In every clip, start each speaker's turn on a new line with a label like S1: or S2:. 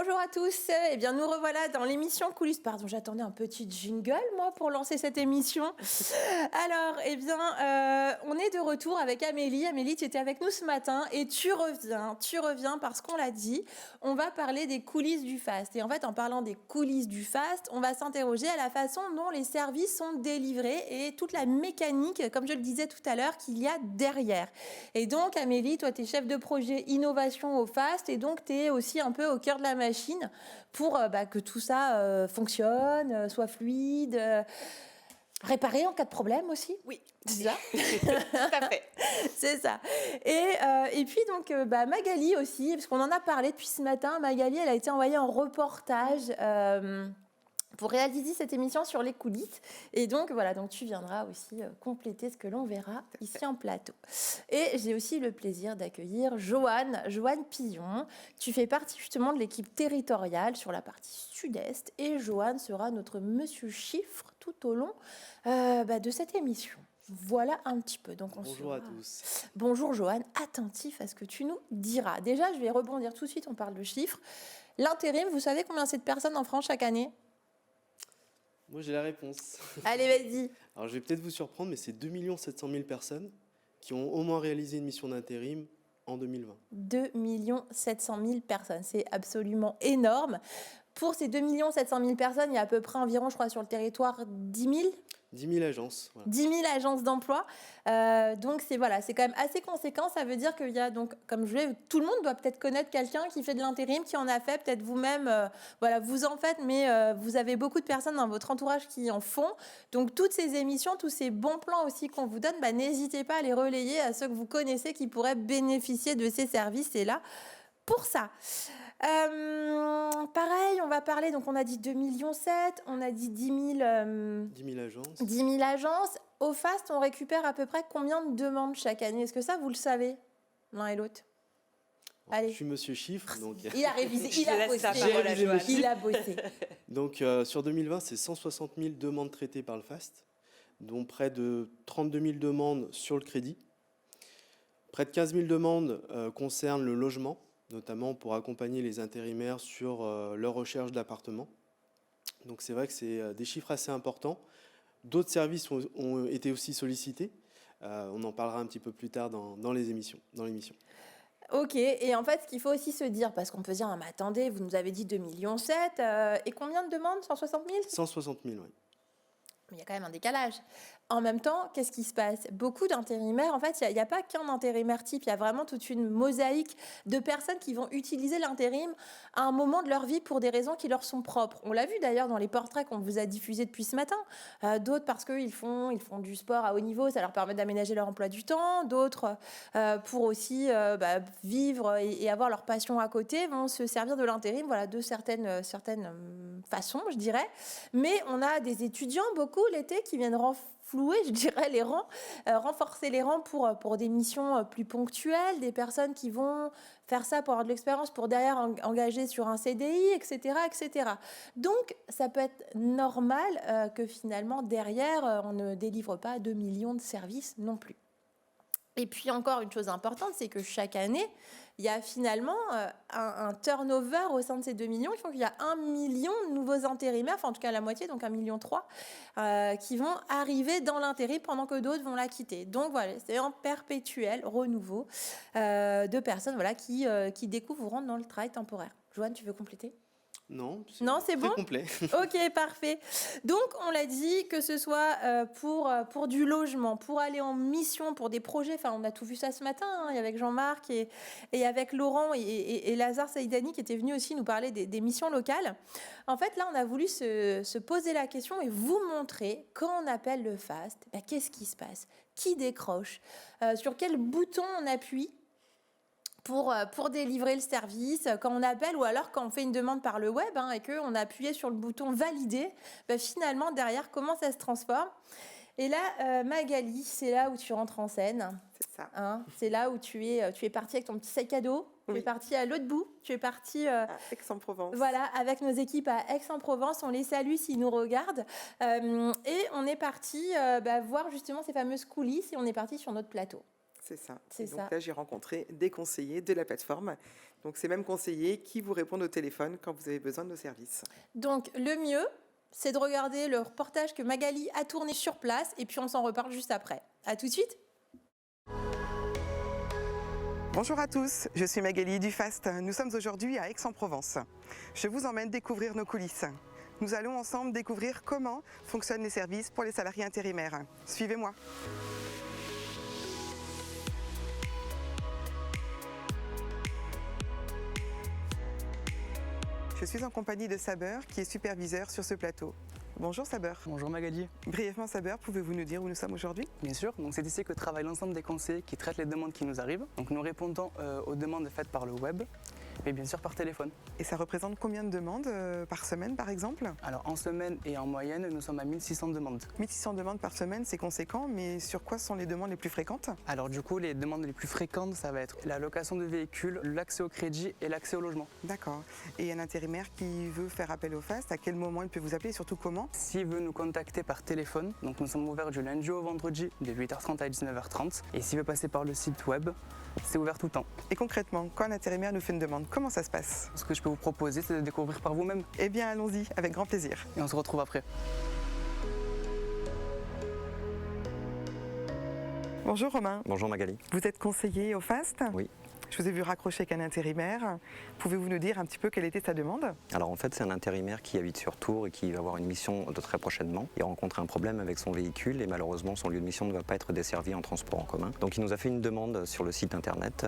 S1: Bonjour à tous, eh bien nous revoilà dans l'émission Coulisses. Pardon, j'attendais un petit jingle moi pour lancer cette émission. Alors, eh bien, on est de retour avec Amélie. Amélie, tu étais avec nous ce matin et tu reviens parce qu'on l'a dit, on va parler des coulisses du FAST. Et en fait, en parlant des coulisses du FAST, on va s'interroger à la façon dont les services sont délivrés et toute la mécanique, comme je le disais tout à l'heure, qu'il y a derrière. Et donc, Amélie, toi, tu es chef de projet innovation au FAST et donc tu es aussi un peu au cœur de la machine pour que tout ça fonctionne, soit fluide, réparer en cas de problème aussi.
S2: Oui,
S1: c'est ça.
S2: tout à fait.
S1: C'est ça. Et puis donc Magali aussi, parce qu'on en a parlé depuis ce matin. Magali, elle a été envoyée en reportage pour réaliser cette émission sur les coulisses. Et donc, voilà, donc tu viendras aussi compléter ce que l'on verra ici en plateau. Et j'ai aussi le plaisir d'accueillir Joanne Pillon. Tu fais partie justement de l'équipe territoriale sur la partie sud-est. Et Joanne sera notre monsieur chiffre tout au long de cette émission. Voilà un petit peu. Donc
S3: Bonjour à tous.
S1: Bonjour Joanne, attentif à ce que tu nous diras. Déjà, je vais rebondir tout de suite, on parle de chiffres. L'intérim, vous savez combien c'est de personnes en France chaque année ?
S3: Moi, j'ai la réponse.
S1: Allez, vas-y.
S3: Alors, je vais peut-être vous surprendre, mais c'est 2 700 000 personnes qui ont au moins réalisé une mission d'intérim en 2020.
S1: 2 700 000 personnes, c'est absolument énorme. Pour ces 2 700 000 personnes, il y a à peu près environ, je crois, sur le territoire, 10 000
S3: 10 000 agences. Voilà.
S1: 10 000 agences d'emploi. Donc, c'est quand même assez conséquent. Ça veut dire qu'il y a, donc, comme je l'ai, tout le monde doit peut-être connaître quelqu'un qui fait de l'intérim, qui en a fait, peut-être vous-même, vous en faites, mais vous avez beaucoup de personnes dans votre entourage qui en font. Donc, toutes ces émissions, tous ces bons plans aussi qu'on vous donne, n'hésitez pas à les relayer à ceux que vous connaissez qui pourraient bénéficier de ces services. C'est là pour ça. Pareil, on va parler, donc on a dit 2,7 millions, on a dit 10 000
S3: agences.
S1: 10 000 agences. Au FAST, on récupère à peu près combien de demandes chaque année ? Est-ce que ça, vous le savez, l'un et l'autre ? Allez.
S3: Je suis monsieur chiffre. Donc...
S1: Il a révisé, il a bossé.
S3: Donc, sur 2020, c'est 160 000 demandes traitées par le FAST, dont près de 32 000 demandes sur le crédit. Près de 15 000 demandes concernent le logement, notamment pour accompagner les intérimaires sur leur recherche d'appartement. Donc c'est vrai que c'est des chiffres assez importants. D'autres services ont été aussi sollicités. On en parlera un petit peu plus tard dans l'émission.
S1: Ok, et en fait, ce qu'il faut aussi se dire, parce qu'on peut se dire, mais attendez, vous nous avez dit 2,7 millions, et combien de demandes ? 160 000 ?
S3: 160 000, oui.
S1: Il y a quand même un décalage. En même temps, qu'est-ce qui se passe ? Beaucoup d'intérimaires, en fait, il n'y a pas qu'un intérimaire type, il y a vraiment toute une mosaïque de personnes qui vont utiliser l'intérim à un moment de leur vie pour des raisons qui leur sont propres. On l'a vu d'ailleurs dans les portraits qu'on vous a diffusés depuis ce matin. D'autres parce qu'ils font du sport à haut niveau, ça leur permet d'aménager leur emploi du temps. D'autres pour aussi vivre et avoir leur passion à côté, vont se servir de l'intérim de certaines façons, je dirais. Mais on a des étudiants, beaucoup l'été, qui viennent renflouer, je dirais, les rangs, renforcer les rangs pour des missions plus ponctuelles, des personnes qui vont faire ça pour avoir de l'expérience, pour derrière engager sur un CDI, etc., etc. Donc, ça peut être normal que finalement, derrière, on ne délivre pas 2 millions de services non plus. Et puis encore une chose importante, c'est que chaque année, il y a finalement un turnover au sein de ces 2 millions. Il faut qu'il y a 1 million de nouveaux intérimaires, enfin en tout cas la moitié, donc 1,3 million, qui vont arriver dans l'intérim pendant que d'autres vont la quitter. Donc voilà, c'est un perpétuel renouveau de personnes qui découvrent ou rentrent dans le travail temporaire. Joanne, tu veux compléter ?
S3: Non,
S1: c'est bon ?
S3: complet.
S1: Ok, parfait. Donc, on l'a dit, que ce soit pour du logement, pour aller en mission, pour des projets. Enfin, on a tout vu ça ce matin, avec Jean-Marc et avec Laurent et Lazare Saïdani qui étaient venus aussi nous parler des missions locales. En fait, là, on a voulu se poser la question et vous montrer, quand on appelle le FAST, qu'est-ce qui se passe ? Qui décroche ? Sur quel bouton on appuie ? Pour délivrer le service, quand on appelle ou alors quand on fait une demande par le web et qu'on a appuyé sur le bouton valider, finalement derrière comment ça se transforme. Et là, Magali, c'est là où tu rentres en scène.
S2: C'est ça.
S1: C'est là où tu es partie avec ton petit sac à dos, tu es partie à l'autre bout, tu es partie
S2: à Aix-en-Provence.
S1: Voilà, avec nos équipes à Aix-en-Provence, on les salue s'ils nous regardent. Et on est parti voir justement ces fameuses coulisses et on est parti sur notre plateau.
S2: C'est ça.
S1: C'est
S2: Et donc
S1: ça.
S2: là, j'ai rencontré des conseillers de la plateforme. Donc ces mêmes conseillers qui vous répondent au téléphone quand vous avez besoin de nos services.
S1: Donc le mieux, c'est de regarder le reportage que Magali a tourné sur place et puis on s'en reparle juste après. À tout de suite.
S2: Bonjour à tous, je suis Magali du FAST. Nous sommes aujourd'hui à Aix-en-Provence. Je vous emmène découvrir nos coulisses. Nous allons ensemble découvrir comment fonctionnent les services pour les salariés intérimaires. Suivez-moi. Je suis en compagnie de Saber, qui est superviseur sur ce plateau. Bonjour Saber.
S4: Bonjour Magali.
S2: Brièvement Saber, pouvez-vous nous dire où nous sommes aujourd'hui?
S4: Bien sûr, donc c'est ici que travaille l'ensemble des conseillers qui traitent les demandes qui nous arrivent. Donc nous répondons aux demandes faites par le web, mais bien sûr par téléphone.
S2: Et ça représente combien de demandes par semaine par exemple?
S4: Alors en semaine et en moyenne, nous sommes à 1600 demandes.
S2: 1600 demandes par semaine, c'est conséquent, mais sur quoi sont les demandes les plus fréquentes?
S4: Alors du coup, les demandes les plus fréquentes, ça va être la location de véhicules, l'accès au crédit et l'accès au logement.
S2: D'accord. Et un intérimaire qui veut faire appel au FAST, à quel moment il peut vous appeler et surtout comment?
S4: S'il veut nous contacter par téléphone, donc nous sommes ouverts du lundi au vendredi de 8h30 à 19h30. Et s'il veut passer par le site web, c'est ouvert tout le temps.
S2: Et concrètement, quand un intérimaire nous fait une demande, comment ça se passe?
S4: Ce que je peux vous proposer, c'est de découvrir par vous-même.
S2: Eh bien, allons-y, avec grand plaisir.
S4: Et on se retrouve après.
S2: Bonjour Romain.
S5: Bonjour Magali.
S2: Vous êtes conseiller au FAST?
S5: Oui.
S2: Je vous ai vu raccrocher avec un intérimaire. Pouvez-vous nous dire un petit peu quelle était sa demande?
S5: Alors en fait c'est un intérimaire qui habite sur Tours et qui va avoir une mission de très prochainement. Il rencontre un problème avec son véhicule et malheureusement son lieu de mission ne va pas être desservi en transport en commun. Donc il nous a fait une demande sur le site internet,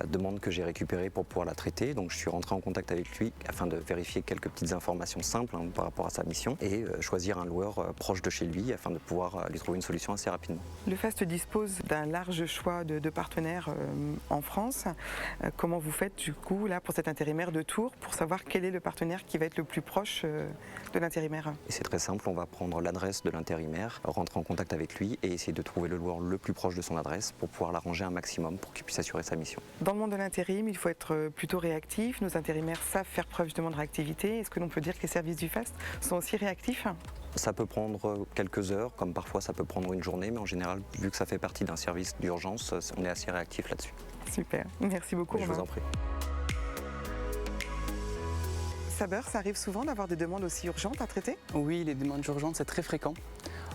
S5: demande que j'ai récupérée pour pouvoir la traiter. Donc je suis rentré en contact avec lui afin de vérifier quelques petites informations simples par rapport à sa mission et choisir un loueur proche de chez lui afin de pouvoir lui trouver une solution assez rapidement.
S2: Le FAST dispose d'un large choix de partenaires en France. Comment vous faites du coup là pour cet intérimaire de Tours pour savoir quel est le partenaire qui va être le plus proche de l'intérimaire?
S5: Et c'est très simple, on va prendre l'adresse de l'intérimaire, rentrer en contact avec lui et essayer de trouver le loueur le plus proche de son adresse pour pouvoir l'arranger un maximum pour qu'il puisse assurer sa mission.
S2: Dans le monde de l'intérim, il faut être plutôt réactif. Nos intérimaires savent faire preuve justement de réactivité. Est-ce que l'on peut dire que les services du FAST sont aussi réactifs?
S5: Ça peut prendre quelques heures, comme parfois ça peut prendre une journée, mais en général, vu que ça fait partie d'un service d'urgence, on est assez réactif là-dessus.
S2: Super, merci beaucoup.
S5: Je
S2: Romain.
S5: vous en prie.
S2: Saber, ça arrive souvent d'avoir des demandes aussi urgentes à traiter?
S4: Oui, les demandes urgentes, c'est très fréquent.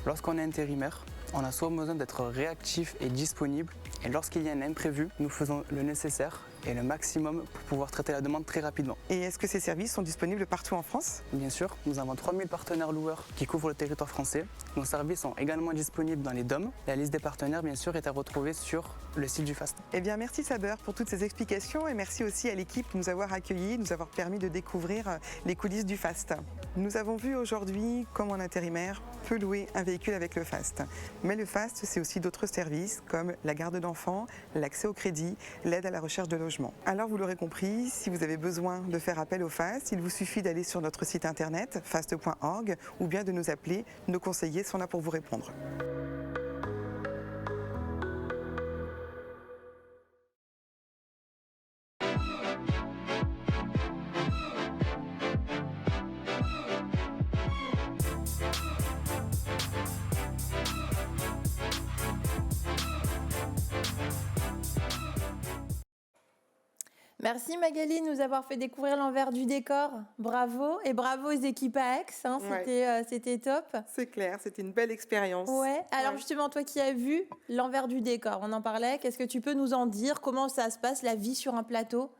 S4: Lorsqu'on est intérimaire, on a soit besoin d'être réactif et disponible. Et lorsqu'il y a un imprévu, nous faisons le nécessaire et le maximum pour pouvoir traiter la demande très rapidement.
S2: Et est-ce que ces services sont disponibles partout en France?
S4: Bien sûr, nous avons 3000 partenaires loueurs qui couvrent le territoire français. Nos services sont également disponibles dans les DOM. La liste des partenaires, bien sûr, est à retrouver sur le site du FAST.
S2: Eh bien, merci Saber pour toutes ces explications et merci aussi à l'équipe de nous avoir accueillis, de nous avoir permis de découvrir les coulisses du FAST. Nous avons vu aujourd'hui comment un intérimaire peut louer un véhicule avec le FAST. Mais le FAST, c'est aussi d'autres services comme la garde d'enfants, l'accès au crédit, l'aide à la recherche de logement. Alors vous l'aurez compris, si vous avez besoin de faire appel au FAST, il vous suffit d'aller sur notre site internet fast.org ou bien de nous appeler. Nos conseillers sont là pour vous répondre.
S1: Merci Magali de nous avoir fait découvrir l'envers du décor. Bravo et bravo aux équipes à Aix, hein, c'était top.
S2: C'est clair, c'était une belle expérience.
S1: Ouais. Alors justement, toi qui as vu l'envers du décor, on en parlait, qu'est-ce que tu peux nous en dire? Comment ça se passe, la vie sur un plateau?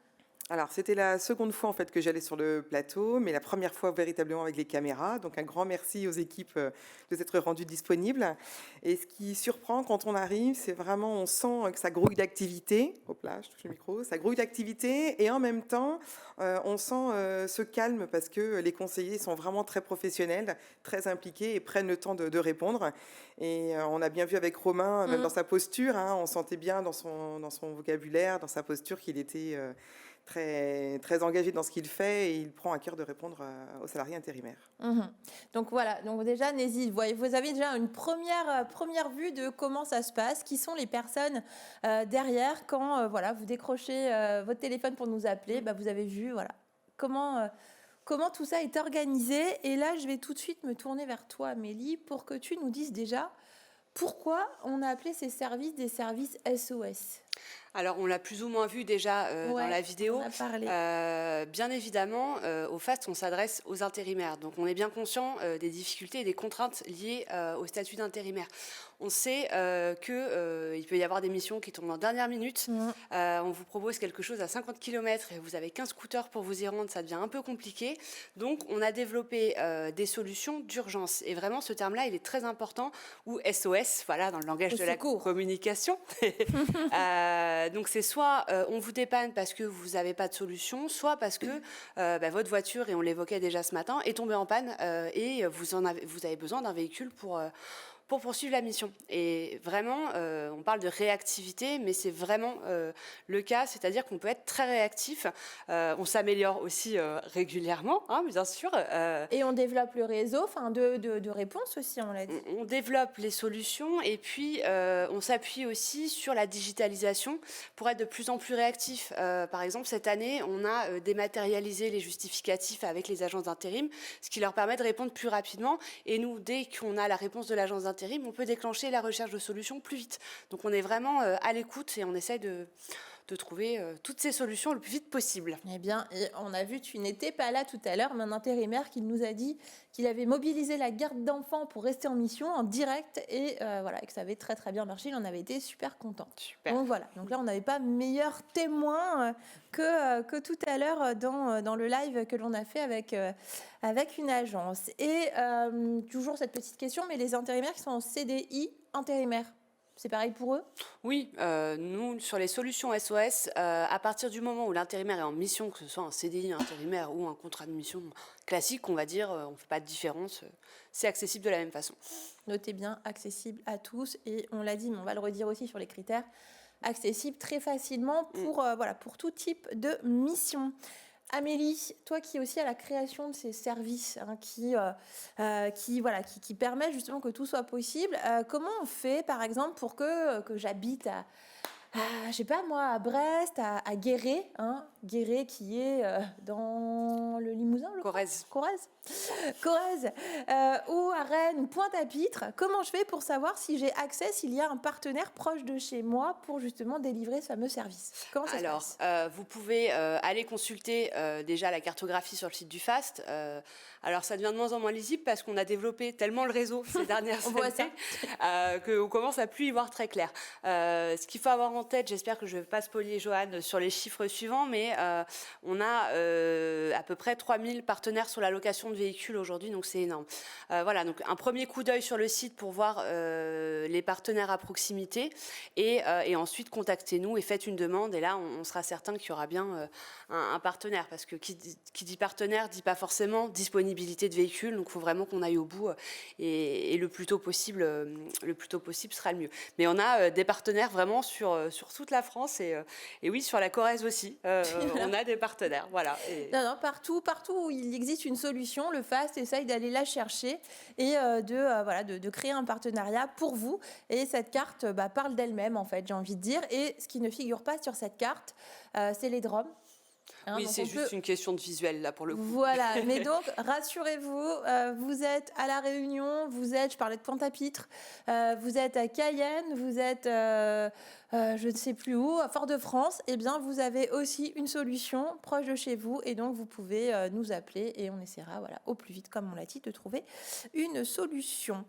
S2: Alors, c'était la seconde fois en fait que j'allais sur le plateau, mais la première fois véritablement avec les caméras. Donc, un grand merci aux équipes de s'être rendues disponibles. Et ce qui surprend quand on arrive, c'est vraiment, on sent que ça grouille d'activité. Hop là, je touche le micro. Ça grouille d'activité et en même temps, on sent ce calme parce que les conseillers sont vraiment très professionnels, très impliqués et prennent le temps de répondre. Et on a bien vu avec Romain, même dans sa posture, hein, on sentait bien dans son vocabulaire, dans sa posture qu'il était très, très engagé dans ce qu'il fait et il prend à cœur de répondre aux salariés intérimaires.
S1: Donc voilà, donc déjà, vous avez déjà une première vue de comment ça se passe, qui sont les personnes derrière quand vous décrochez votre téléphone pour nous appeler, vous avez vu comment tout ça est organisé. Et là, je vais tout de suite me tourner vers toi, Amélie, pour que tu nous dises déjà Pourquoi on a appelé ces services des services SOS?
S6: Alors, on l'a plus ou moins vu déjà dans
S1: Ouais,
S6: la vidéo.
S1: on a parlé.
S6: Bien évidemment, au FAST, on s'adresse aux intérimaires. Donc, on est bien conscient des difficultés et des contraintes liées au statut d'intérimaire. On sait qu'il peut y avoir des missions qui tombent en dernière minute. On vous propose quelque chose à 50 km et vous avez 15 scooters pour vous y rendre, ça devient un peu compliqué. Donc, on a développé des solutions d'urgence. Et vraiment, ce terme-là, il est très important, ou SOS, voilà, dans le langage
S1: Au
S6: de la
S1: secours.
S6: communication. Donc, c'est soit on vous dépanne parce que vous n'avez pas de solution, soit parce que votre voiture, et on l'évoquait déjà ce matin, est tombée en panne et vous avez besoin d'un véhicule pour poursuivre la mission. Et vraiment, on parle de réactivité, mais c'est vraiment le cas, c'est-à-dire qu'on peut être très réactif. On s'améliore aussi régulièrement, hein, bien sûr.
S1: Et on développe le réseau de réponse aussi, on l'a dit.
S6: On développe les solutions et puis on s'appuie aussi sur la digitalisation pour être de plus en plus réactif. Par exemple, cette année, on a dématérialisé les justificatifs avec les agences d'intérim, ce qui leur permet de répondre plus rapidement. Et nous, dès qu'on a la réponse de l'agence d'intérim, on peut déclencher la recherche de solutions plus vite. Donc on est vraiment à l'écoute et on essaie de trouver toutes ces solutions le plus vite possible.
S1: Eh bien, et on a vu, tu n'étais pas là tout à l'heure, mais un intérimaire qui nous a dit qu'il avait mobilisé la garde d'enfants pour rester en mission en direct et voilà, et que ça avait très très bien marché. Il en avait été super content.
S6: Super.
S1: Donc voilà, donc là on n'avait pas meilleur témoin que tout à l'heure dans le live que l'on a fait avec une agence. Et toujours cette petite question, mais les intérimaires qui sont en CDI intérimaires, c'est pareil pour eux?
S6: Oui, nous, sur les solutions SOS, à partir du moment où l'intérimaire est en mission, que ce soit un CDI intérimaire ou un contrat de mission classique, on va dire, on ne fait pas de différence, c'est accessible de la même façon.
S1: Notez bien, accessible à tous. Et on l'a dit, mais on va le redire aussi sur les critères, accessible très facilement pour tout type de mission. Amélie, toi qui es aussi à la création de ces services qui permettent justement que tout soit possible, comment on fait par exemple pour que j'habite je sais pas moi, à Brest, à Guéret, Guéret qui est dans le Limousin, je crois. Corrèze, ou à Rennes, ou Pointe-à-Pitre. Comment je fais pour savoir si j'ai accès, s'il y a un partenaire proche de chez moi pour justement délivrer ce fameux service? Comment ça se passe?
S6: Vous pouvez aller consulter déjà la cartographie sur le site du FAST. Alors, ça devient de moins en moins lisible parce qu'on a développé tellement le réseau ces dernières années qu'on commence à plus y voir très clair. Ce qu'il faut avoir en tête, j'espère que je ne vais pas spolier Joanne sur les chiffres suivants, mais on a à peu près 3000 partenaires sur la location de véhicules aujourd'hui, donc c'est énorme. Voilà, donc un premier coup d'œil sur le site pour voir les partenaires à proximité et ensuite contactez-nous et faites une demande et là on sera certain qu'il y aura bien un partenaire parce que qui dit partenaire dit pas forcément disponibilité de véhicules, donc il faut vraiment qu'on aille au bout et le plus tôt possible sera le mieux. Mais on a des partenaires vraiment sur toute la France et oui, sur la Corrèze aussi, on a des partenaires. Voilà.
S1: Non, partout où il existe une solution, le FAST essaye d'aller la chercher et de créer un partenariat pour vous. Et cette carte parle d'elle-même, en fait, j'ai envie de dire. Et ce qui ne figure pas sur cette carte, c'est les DROM.
S6: Oui, c'est juste une question de visuel, là, pour le coup.
S1: Voilà, mais donc, rassurez-vous, vous êtes à La Réunion, je parlais de Pointe-à-Pitre, vous êtes à Cayenne, vous êtes, je ne sais plus où, à Fort-de-France, eh bien, vous avez aussi une solution proche de chez vous, et donc, vous pouvez nous appeler, et on essaiera, au plus vite, comme on l'a dit, de trouver une solution.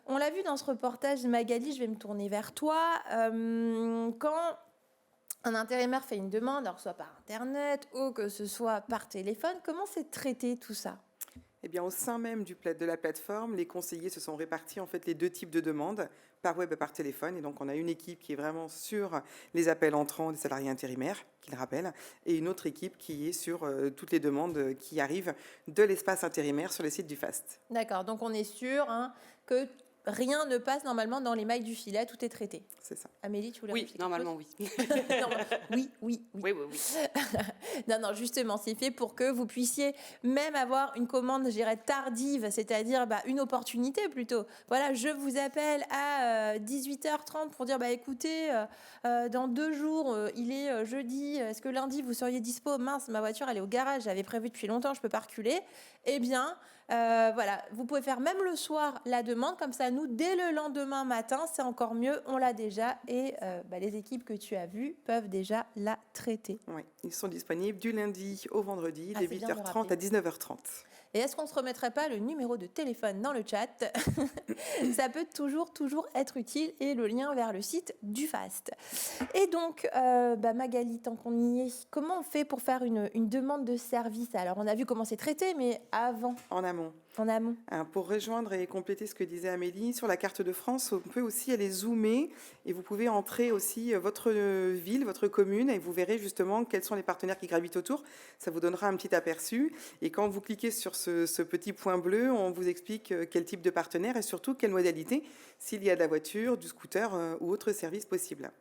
S1: On l'a vu dans ce reportage, Magali, je vais me tourner vers toi, quand un intérimaire fait une demande, alors soit par Internet ou que ce soit par téléphone, comment c'est traité tout ça?
S2: Eh bien, au sein même de la plateforme, les conseillers se sont répartis en fait les deux types de demandes, par web et par téléphone. Et donc, on a une équipe qui est vraiment sur les appels entrants des salariés intérimaires, qui le rappellent, et une autre équipe qui est sur toutes les demandes qui arrivent de l'espace intérimaire sur les sites du FAST.
S1: D'accord, donc on est sûr que rien ne passe normalement dans les mailles du filet, tout est traité.
S2: C'est ça.
S1: Amélie, tu voulais
S6: Oui, normalement, oui.
S1: Oui.
S6: Oui.
S1: Non, justement, c'est fait pour que vous puissiez même avoir une commande, je dirais, tardive, c'est-à-dire une opportunité plutôt. Voilà, je vous appelle à 18h30 pour dire, écoutez, dans 2 jours, il est jeudi, est-ce que lundi, vous seriez dispo? Mince, ma voiture, elle est au garage, j'avais prévu depuis longtemps, je ne peux pas reculer. Eh bien, vous pouvez faire même le soir la demande, comme ça, nous dès le lendemain matin, c'est encore mieux, on l'a déjà et les équipes que tu as vues peuvent déjà la traiter.
S2: Oui, ils sont disponibles du lundi au vendredi, de
S1: c'est bien de
S2: 8h30 à 19h30.
S1: Et est-ce qu'on ne se remettrait pas le numéro de téléphone dans le chat? Ça peut toujours être utile et le lien vers le site du FAST. Et donc, Magali, tant qu'on y est, comment on fait pour faire une demande de service? Alors, on a vu comment c'est traité, mais avant.
S2: En amont.
S1: En amont.
S2: Pour rejoindre et compléter ce que disait Amélie, sur la carte de France, on peut aussi aller zoomer et vous pouvez entrer aussi votre ville, votre commune et vous verrez justement quels sont les partenaires qui gravitent autour. Ça vous donnera un petit aperçu. Et quand vous cliquez sur ce petit point bleu, on vous explique quel type de partenaire et surtout quelle modalité, s'il y a de la voiture, du scooter ou autre service possible.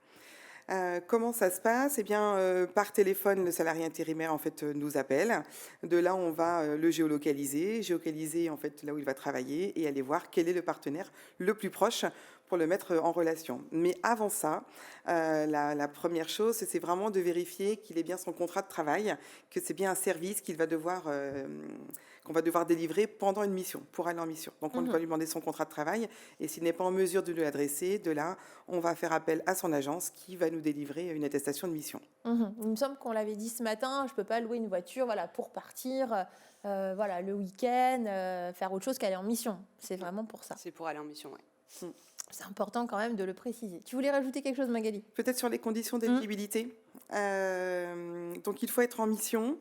S2: Comment ça se passe? Eh bien, par téléphone, le salarié intérimaire en fait nous appelle. De là, on va le géolocaliser en fait là où il va travailler et aller voir quel est le partenaire le plus proche pour le mettre en relation. Mais avant ça, la première chose, c'est vraiment de vérifier qu'il est bien son contrat de travail, que c'est bien un service qu'on va devoir délivrer pendant une mission, pour aller en mission. Donc, on va lui demander son contrat de travail et s'il n'est pas en mesure de lui adresser, de là, on va faire appel à son agence qui va nous délivrer une attestation de mission.
S1: Il me semble qu'on l'avait dit ce matin, je ne peux pas louer une voiture pour partir le week-end, faire autre chose qu'aller en mission. C'est vraiment pour ça.
S6: C'est pour aller en mission, oui.
S1: C'est important quand même de le préciser. Tu voulais rajouter quelque chose, Magali?
S2: Peut-être sur les conditions d'éligibilité. Donc, il faut être en mission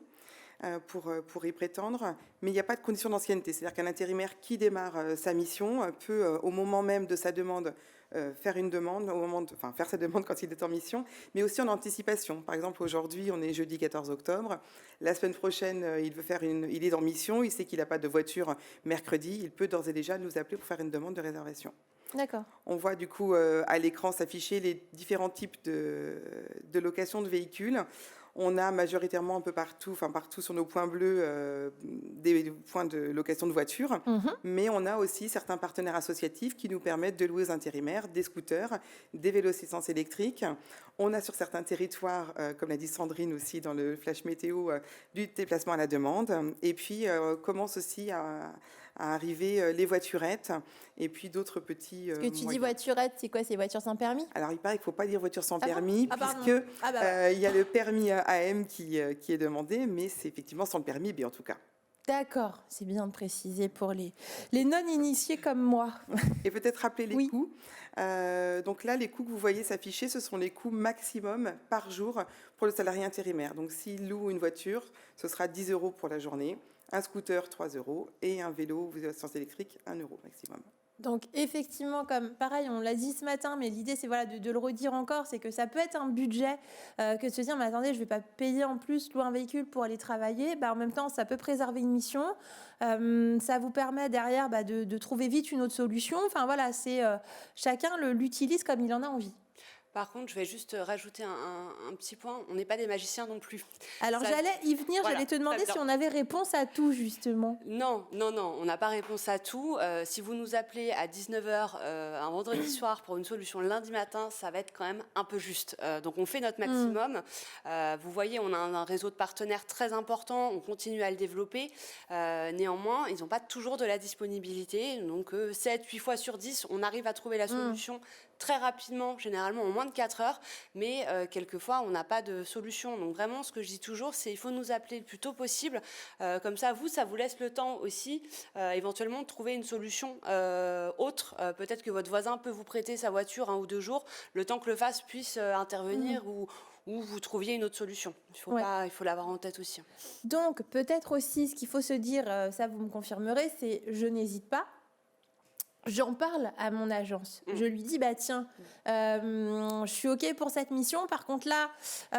S2: pour y prétendre, mais il n'y a pas de condition d'ancienneté. C'est-à-dire qu'un intérimaire qui démarre sa mission peut, au moment même de sa demande, faire une demande, faire sa demande quand il est en mission, mais aussi en anticipation. Par exemple, aujourd'hui, on est jeudi 14 octobre. La semaine prochaine, il est en mission, il sait qu'il n'a pas de voiture mercredi. Il peut d'ores et déjà nous appeler pour faire une demande de réservation.
S1: D'accord.
S2: On voit du coup à l'écran s'afficher les différents types de location de véhicules. On a majoritairement un peu partout sur nos points bleus, des points de location de voitures. Mais on a aussi certains partenaires associatifs qui nous permettent de louer aux intérimaires des scooters, des vélos assistance électrique. On a sur certains territoires, comme l'a dit Sandrine aussi dans le flash météo, du déplacement à la demande. Et puis commence aussi à arriver les voiturettes et puis d'autres petits
S1: Ce que tu dis voiturettes, c'est quoi? C'est voitures sans permis?
S2: Alors, il paraît qu'il ne faut pas dire voiture sans permis, puisque
S1: ouais.
S2: il y a le permis AM qui est demandé, mais c'est effectivement sans le permis B en tout cas.
S1: D'accord, c'est bien de préciser pour les non-initiés comme moi.
S2: Et peut-être rappeler les coûts. Donc là, les coûts que vous voyez s'afficher, ce sont les coûts maximum par jour pour le salarié intérimaire. Donc s'il loue une voiture, ce sera 10 € pour la journée, un scooter 3 € et un vélo assistance électrique 1 € maximum.
S1: Donc effectivement, comme pareil, on l'a dit ce matin, mais l'idée c'est de le redire encore, c'est que ça peut être un budget que de se dire, mais attendez, je ne vais pas payer en plus louer un véhicule pour aller travailler. En même temps, ça peut préserver une mission. Ça vous permet derrière de trouver vite une autre solution. Enfin voilà, chacun l'utilise comme il en a envie.
S6: Par contre, je vais juste rajouter un petit point. On n'est pas des magiciens non plus.
S1: Alors, j'allais y venir, j'allais te demander si on avait réponse à tout, justement.
S6: Non, on n'a pas réponse à tout. Si vous nous appelez à 19h un vendredi soir pour une solution lundi matin, ça va être quand même un peu juste. Donc, on fait notre maximum. Vous voyez, on a un réseau de partenaires très important. On continue à le développer. Néanmoins, ils n'ont pas toujours de la disponibilité. Donc, 7-8 fois sur 10, on arrive à trouver la solution très rapidement, généralement en moins de 4 heures, mais quelquefois on n'a pas de solution. Donc vraiment, ce que je dis toujours, c'est il faut nous appeler le plus tôt possible. Comme ça vous laisse le temps aussi, éventuellement, de trouver une solution autre. Peut-être que votre voisin peut vous prêter sa voiture 1 ou 2 jours, le temps que le FAST puisse intervenir ou vous trouviez une autre solution. Il faut l'avoir en tête aussi.
S1: Donc peut-être aussi, ce qu'il faut se dire, ça vous me confirmerez, c'est je n'hésite pas. J'en parle à mon agence. Je lui dis, tiens, je suis OK pour cette mission. Par contre, là,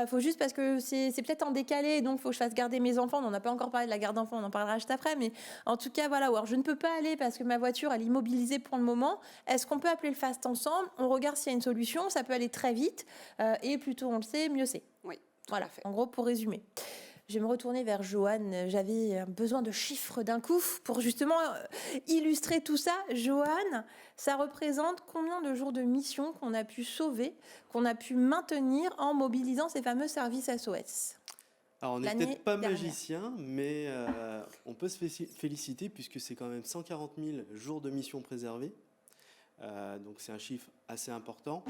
S1: faut juste, parce que c'est peut-être en décalé, donc il faut que je fasse garder mes enfants. On n'a pas encore parlé de la garde d'enfants, on en parlera juste après. Mais en tout cas, voilà, alors je ne peux pas aller parce que ma voiture, elle est immobilisée pour le moment. Est-ce qu'on peut appeler le FAST ensemble? On regarde s'il y a une solution. Ça peut aller très vite. Et plus tôt on le sait, mieux c'est.
S6: Oui,
S1: voilà, en gros, pour résumer. Je vais me retourner vers Joanne. J'avais besoin de chiffres d'un coup pour justement illustrer tout ça. Joanne, ça représente combien de jours de mission qu'on a pu sauver, qu'on a pu maintenir en mobilisant ces fameux services SOS?
S3: Alors, on n'est peut-être pas magicien, mais on peut se féliciter puisque c'est quand même 140 000 jours de mission préservés. Donc c'est un chiffre assez important.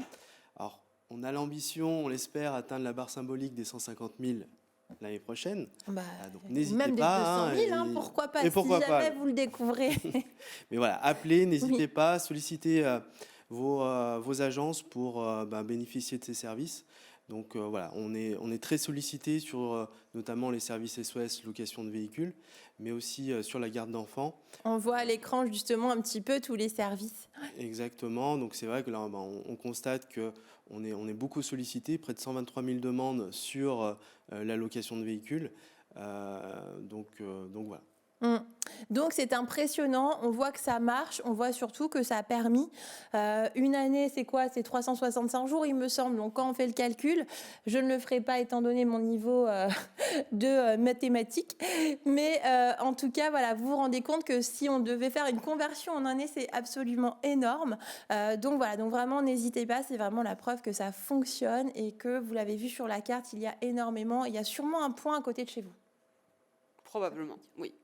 S3: Alors, on a l'ambition, on l'espère, atteindre la barre symbolique des 150 000 l'année prochaine. Donc n'hésitez
S1: même
S3: pas.
S1: Même des 200 000, pourquoi pas,
S3: pourquoi
S1: si jamais vous le découvrez.
S3: Mais voilà, appelez, n'hésitez pas, sollicitez vos agences pour bénéficier de ces services. Donc voilà, on est très sollicité sur notamment les services SOS, location de véhicules, mais aussi sur la garde d'enfants.
S1: On voit à l'écran justement un petit peu tous les services.
S3: Exactement, donc c'est vrai que là on constate qu'on est beaucoup sollicité, près de 123 000 demandes sur la location de véhicules. Donc voilà.
S1: Donc c'est impressionnant, on voit que ça marche, on voit surtout que ça a permis une année, c'est quoi? C'est 365 jours il me semble, donc quand on fait le calcul, je ne le ferai pas étant donné mon niveau de mathématiques, mais en tout cas voilà, vous vous rendez compte que si on devait faire une conversion en année, c'est absolument énorme. Donc voilà, donc vraiment n'hésitez pas, c'est vraiment la preuve que ça fonctionne et que vous l'avez vu sur la carte, il y a énormément, il y a sûrement un point à côté de chez vous.
S6: Probablement, oui.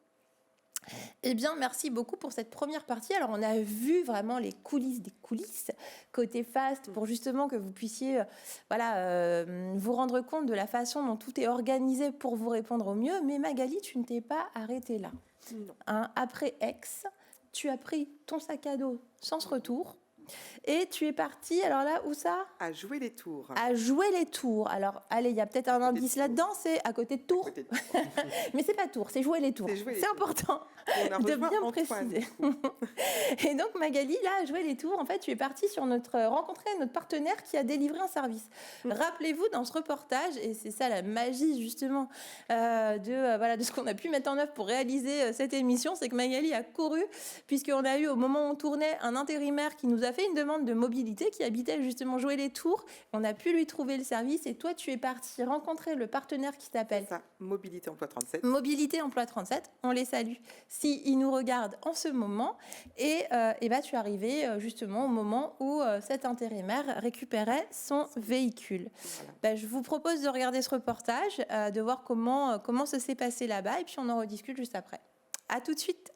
S1: Eh bien, merci beaucoup pour cette première partie. Alors, on a vu vraiment les coulisses des coulisses côté FAST pour justement que vous puissiez vous rendre compte de la façon dont tout est organisé pour vous répondre au mieux. Mais Magali, tu ne t'es pas arrêtée là.
S2: Non.
S1: Après Aix, tu as pris ton sac à dos sans retour. Et tu es partie, alors là, où ça?
S2: À jouer les tours.
S1: À jouer les tours. Alors, allez, il y a peut-être un indice là-dedans, c'est à côté de Tours.
S2: À côté de Tours.
S1: Mais c'est pas Tours, c'est jouer les tours. C'est important de bien préciser. Et donc, Magali, là, à jouer les tours, en fait, tu es partie sur rencontrer notre partenaire qui a délivré un service. Rappelez-vous, dans ce reportage, et c'est ça la magie, justement, de ce qu'on a pu mettre en œuvre pour réaliser cette émission, c'est que Magali a couru, puisqu'on a eu, au moment où on tournait, un intérimaire qui nous a fait une demande de mobilité, qui habitait justement jouer les tours. On a pu lui trouver le service et toi, tu es parti rencontrer le partenaire qui t'appelle.
S2: Ça, Mobilité Emploi 37.
S1: Mobilité Emploi 37, on les salue. Si ils nous regardent en ce moment, et tu es arrivé justement au moment où cet intérimaire récupérait son véhicule.
S2: Voilà.
S1: Je vous propose de regarder ce reportage, de voir comment ça s'est passé là-bas, et puis on en rediscute juste après. À tout de suite.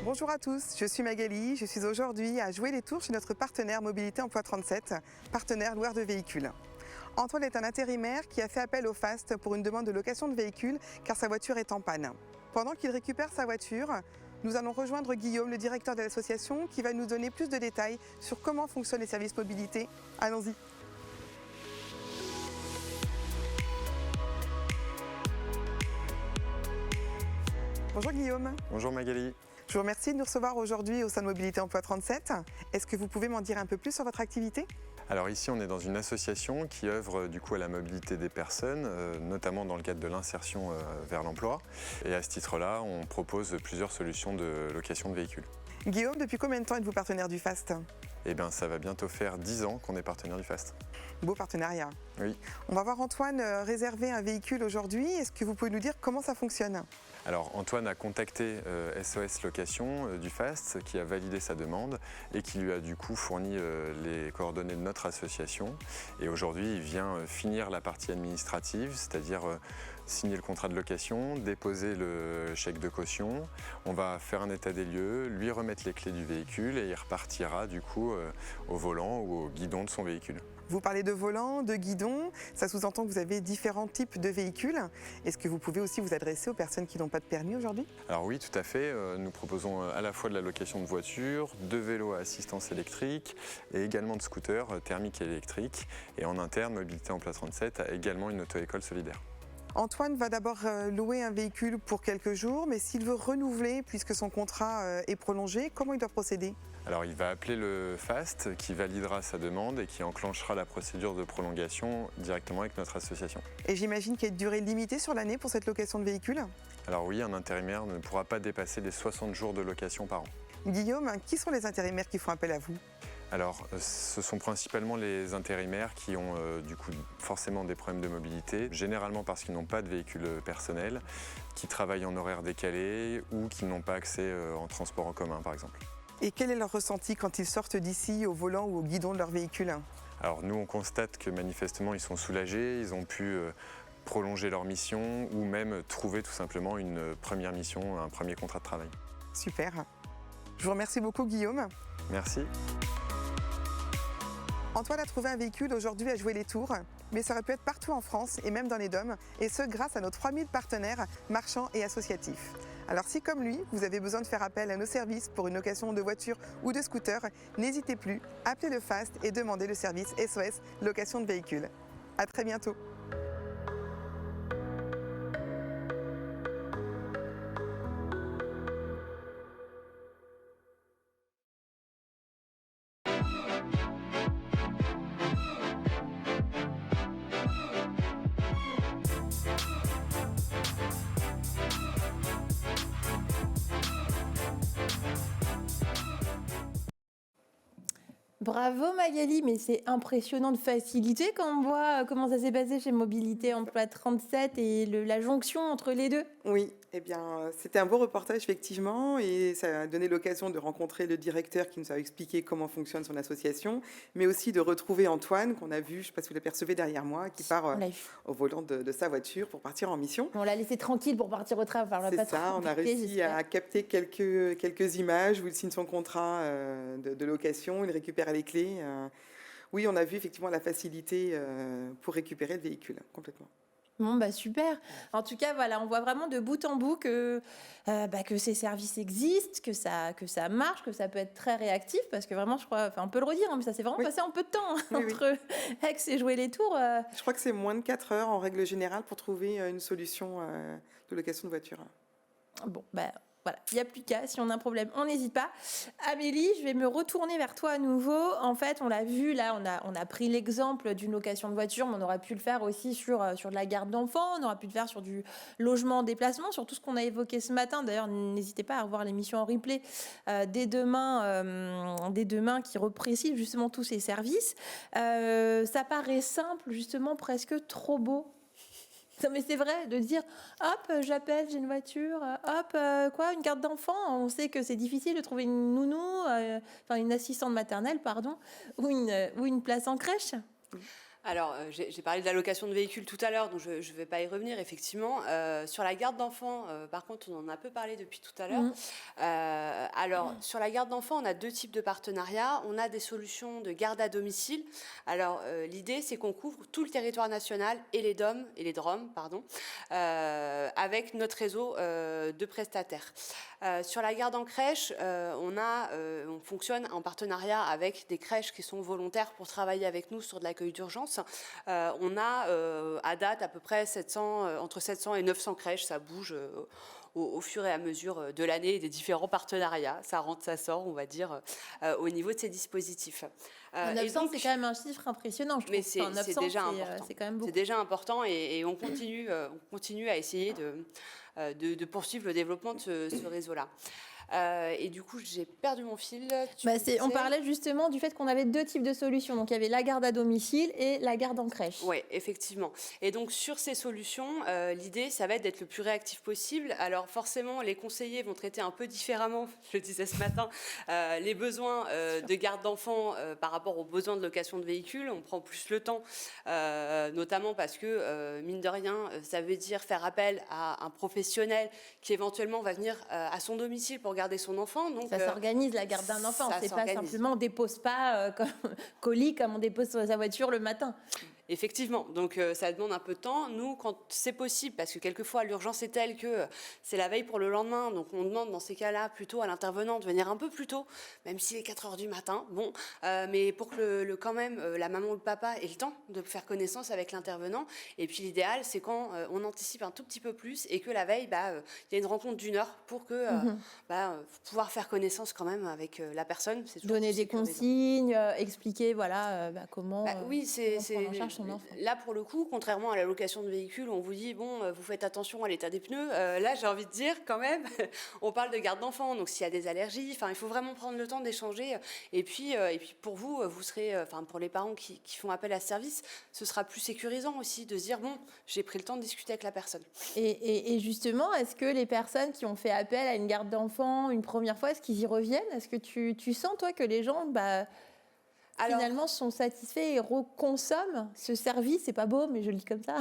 S2: Bonjour à tous, je suis Magali, je suis aujourd'hui à jouer les tours chez notre partenaire Mobilité Emploi 37, partenaire loueur de véhicules. Antoine est un intérimaire qui a fait appel au FAST pour une demande de location de véhicule car sa voiture est en panne. Pendant qu'il récupère sa voiture, nous allons rejoindre Guillaume, le directeur de l'association, qui va nous donner plus de détails sur comment fonctionnent les services mobilité. Allons-y. Bonjour Guillaume.
S7: Bonjour Magali.
S2: Je vous remercie de nous recevoir aujourd'hui au sein de Mobilité Emploi 37. Est-ce que vous pouvez m'en dire un peu plus sur votre activité ?
S7: Alors ici, on est dans une association qui œuvre du coup à la mobilité des personnes, notamment dans le cadre de l'insertion vers l'emploi. Et à ce titre-là, on propose plusieurs solutions de location de véhicules.
S2: Guillaume, depuis combien de temps êtes-vous partenaire du FAST ?
S7: Eh bien, ça va bientôt faire 10 ans qu'on est partenaire du FAST.
S2: Beau partenariat.
S7: Oui.
S2: On va voir Antoine réserver un véhicule aujourd'hui. Est-ce que vous pouvez nous dire comment ça fonctionne ?
S7: Alors Antoine a contacté SOS Location du FAST qui a validé sa demande et qui lui a du coup fourni les coordonnées de notre association. Et aujourd'hui, il vient finir la partie administrative, c'est-à-dire signer le contrat de location, déposer le chèque de caution. On va faire un état des lieux, lui remettre les clés du véhicule et il repartira du coup au volant ou au guidon de son véhicule.
S2: Vous parlez de volant, de guidon, ça sous-entend que vous avez différents types de véhicules. Est-ce que vous pouvez aussi vous adresser aux personnes qui n'ont pas de permis aujourd'hui ?
S7: Alors oui, tout à fait. Nous proposons à la fois de la location de voitures, de vélos à assistance électrique et également de scooters thermiques et électriques. Et en interne, Mobilité Emploi 37 a également une auto-école solidaire.
S2: Antoine va d'abord louer un véhicule pour quelques jours, mais s'il veut renouveler, puisque son contrat est prolongé, comment il doit procéder ?
S7: Alors il va appeler le FAST qui validera sa demande et qui enclenchera la procédure de prolongation directement avec notre association.
S2: Et j'imagine qu'il y a une durée limitée sur l'année pour cette location de véhicule ?
S7: Alors oui, un intérimaire ne pourra pas dépasser les 60 jours de location par an.
S2: Guillaume, qui sont les intérimaires qui font appel à vous ?
S7: Alors, ce sont principalement les intérimaires qui ont du coup forcément des problèmes de mobilité, généralement parce qu'ils n'ont pas de véhicule personnel, qui travaillent en horaire décalé ou qui n'ont pas accès en transport en commun par exemple.
S2: Et quel est leur ressenti quand ils sortent d'ici au volant ou au guidon de leur véhicule ?
S7: Alors nous, on constate que manifestement, ils sont soulagés, ils ont pu prolonger leur mission ou même trouver tout simplement une première mission, un premier contrat de travail.
S2: Super. Je vous remercie beaucoup, Guillaume.
S7: Merci.
S2: Antoine a trouvé un véhicule aujourd'hui à jouer les tours, mais ça aurait pu être partout en France et même dans les DOM, et ce grâce à nos 3000 partenaires marchands et associatifs. Alors si comme lui, vous avez besoin de faire appel à nos services pour une location de voiture ou de scooter, n'hésitez plus, appelez le FAST et demandez le service SOS location de véhicules. À très bientôt.
S1: Bravo Magali, mais c'est impressionnant de facilité quand on voit comment ça s'est passé chez Mobilité Emploi 37 et la jonction entre les deux.
S2: Oui, eh bien, c'était un beau reportage effectivement et ça a donné l'occasion de rencontrer le directeur qui nous a expliqué comment fonctionne son association, mais aussi de retrouver Antoine qu'on a vu, je ne sais pas si vous l'apercevez derrière moi, qui part au volant de sa voiture pour partir en mission.
S1: On l'a laissé tranquille pour partir au travail. Enfin,
S2: c'est ça, on a réussi à capter quelques images où il signe son contrat de location, il récupère les clés. Oui, on a vu effectivement la facilité pour récupérer le véhicule, complètement.
S1: Bon, bah super. En tout cas, voilà, on voit vraiment de bout en bout que ces services existent, que ça marche, que ça peut être très réactif, parce que vraiment, je crois, enfin, on peut le redire, hein, mais ça s'est vraiment passé en peu de temps entre Aix et Jouer les Tours.
S2: Je crois que c'est moins de 4 heures en règle générale pour trouver une solution de location de voiture.
S1: Bon, voilà, il n'y a plus qu'à. Si on a un problème, on n'hésite pas. Amélie, je vais me retourner vers toi à nouveau. En fait, on l'a vu, là, on a pris l'exemple d'une location de voiture, mais on aurait pu le faire aussi sur de la garde d'enfants, on aurait pu le faire sur du logement en déplacement, sur tout ce qu'on a évoqué ce matin. D'ailleurs, n'hésitez pas à revoir l'émission en replay dès demain qui reprécise justement tous ces services. Ça paraît simple, justement, presque trop beau. Non, mais c'est vrai, de dire hop, j'appelle, j'ai une voiture, hop, une garde d'enfant. On sait que c'est difficile de trouver une nounou, une assistante maternelle, pardon, ou une place en crèche.
S6: Alors, j'ai parlé de la location de véhicules tout à l'heure, donc je ne vais pas y revenir, effectivement. Sur la garde d'enfants, par contre, on en a peu parlé depuis tout à l'heure. Alors, sur la garde d'enfants, on a deux types de partenariats. On a des solutions de garde à domicile. Alors, l'idée, c'est qu'on couvre tout le territoire national et les DOM, avec notre réseau de prestataires. Sur la garde en crèche, on fonctionne en partenariat avec des crèches qui sont volontaires pour travailler avec nous sur de l'accueil d'urgence. On a à date à peu près entre 700 et 900 crèches, ça bouge au fur et à mesure de l'année et des différents partenariats. Ça rentre, ça sort, on va dire, au niveau de ces dispositifs.
S1: 900, c'est quand même un chiffre impressionnant, je trouve.
S6: Mais c'est déjà important.
S1: C'est quand même beaucoup.
S6: C'est déjà important et on continue à essayer de poursuivre le développement de ce réseau-là. Et du coup, j'ai perdu mon fil.
S1: On parlait justement du fait qu'on avait deux types de solutions. Donc, il y avait la garde à domicile et la garde en crèche.
S6: Oui, effectivement. Et donc, sur ces solutions, l'idée, ça va être d'être le plus réactif possible. Alors, forcément, les conseillers vont traiter un peu différemment, je le disais ce matin, les besoins de garde d'enfants par rapport aux besoins de location de véhicules. On prend plus le temps, notamment parce que, mine de rien, ça veut dire faire appel à un professionnel qui éventuellement va venir à son domicile pour garder son enfant. Donc,
S1: ça s'organise, la garde d'un enfant. C'est pas simplement on dépose pas colis comme on dépose sur sa voiture le matin.
S6: Effectivement, donc ça demande un peu de temps. Nous, quand c'est possible, parce que quelquefois l'urgence est telle que c'est la veille pour le lendemain, donc on demande dans ces cas-là plutôt à l'intervenant de venir un peu plus tôt, même s'il est 4 heures du matin, mais pour que quand même la maman ou le papa ait le temps de faire connaissance avec l'intervenant. Et puis l'idéal, c'est quand on anticipe un tout petit peu plus et que la veille, il y a une rencontre d'1 heure pour que pouvoir faire connaissance quand même avec la personne.
S1: Donner des consignes, expliquer comment
S6: oui, c'est
S1: prendre en charge son enfant.
S6: Là, pour le coup, contrairement à la location de véhicules, on vous dit, vous faites attention à l'état des pneus. Là, j'ai envie de dire, quand même, on parle de garde d'enfants, donc s'il y a des allergies, il faut vraiment prendre le temps d'échanger. Et puis pour vous serez, pour les parents qui font appel à ce service, ce sera plus sécurisant aussi de se dire, j'ai pris le temps de discuter avec la personne.
S1: Et justement, est-ce que les personnes qui ont fait appel à une garde d'enfants une première fois, est-ce qu'ils y reviennent ? Est-ce que tu sens, toi, que les gens... finalement sont satisfaits et reconsomment ce service. C'est pas beau, mais je le dis comme ça.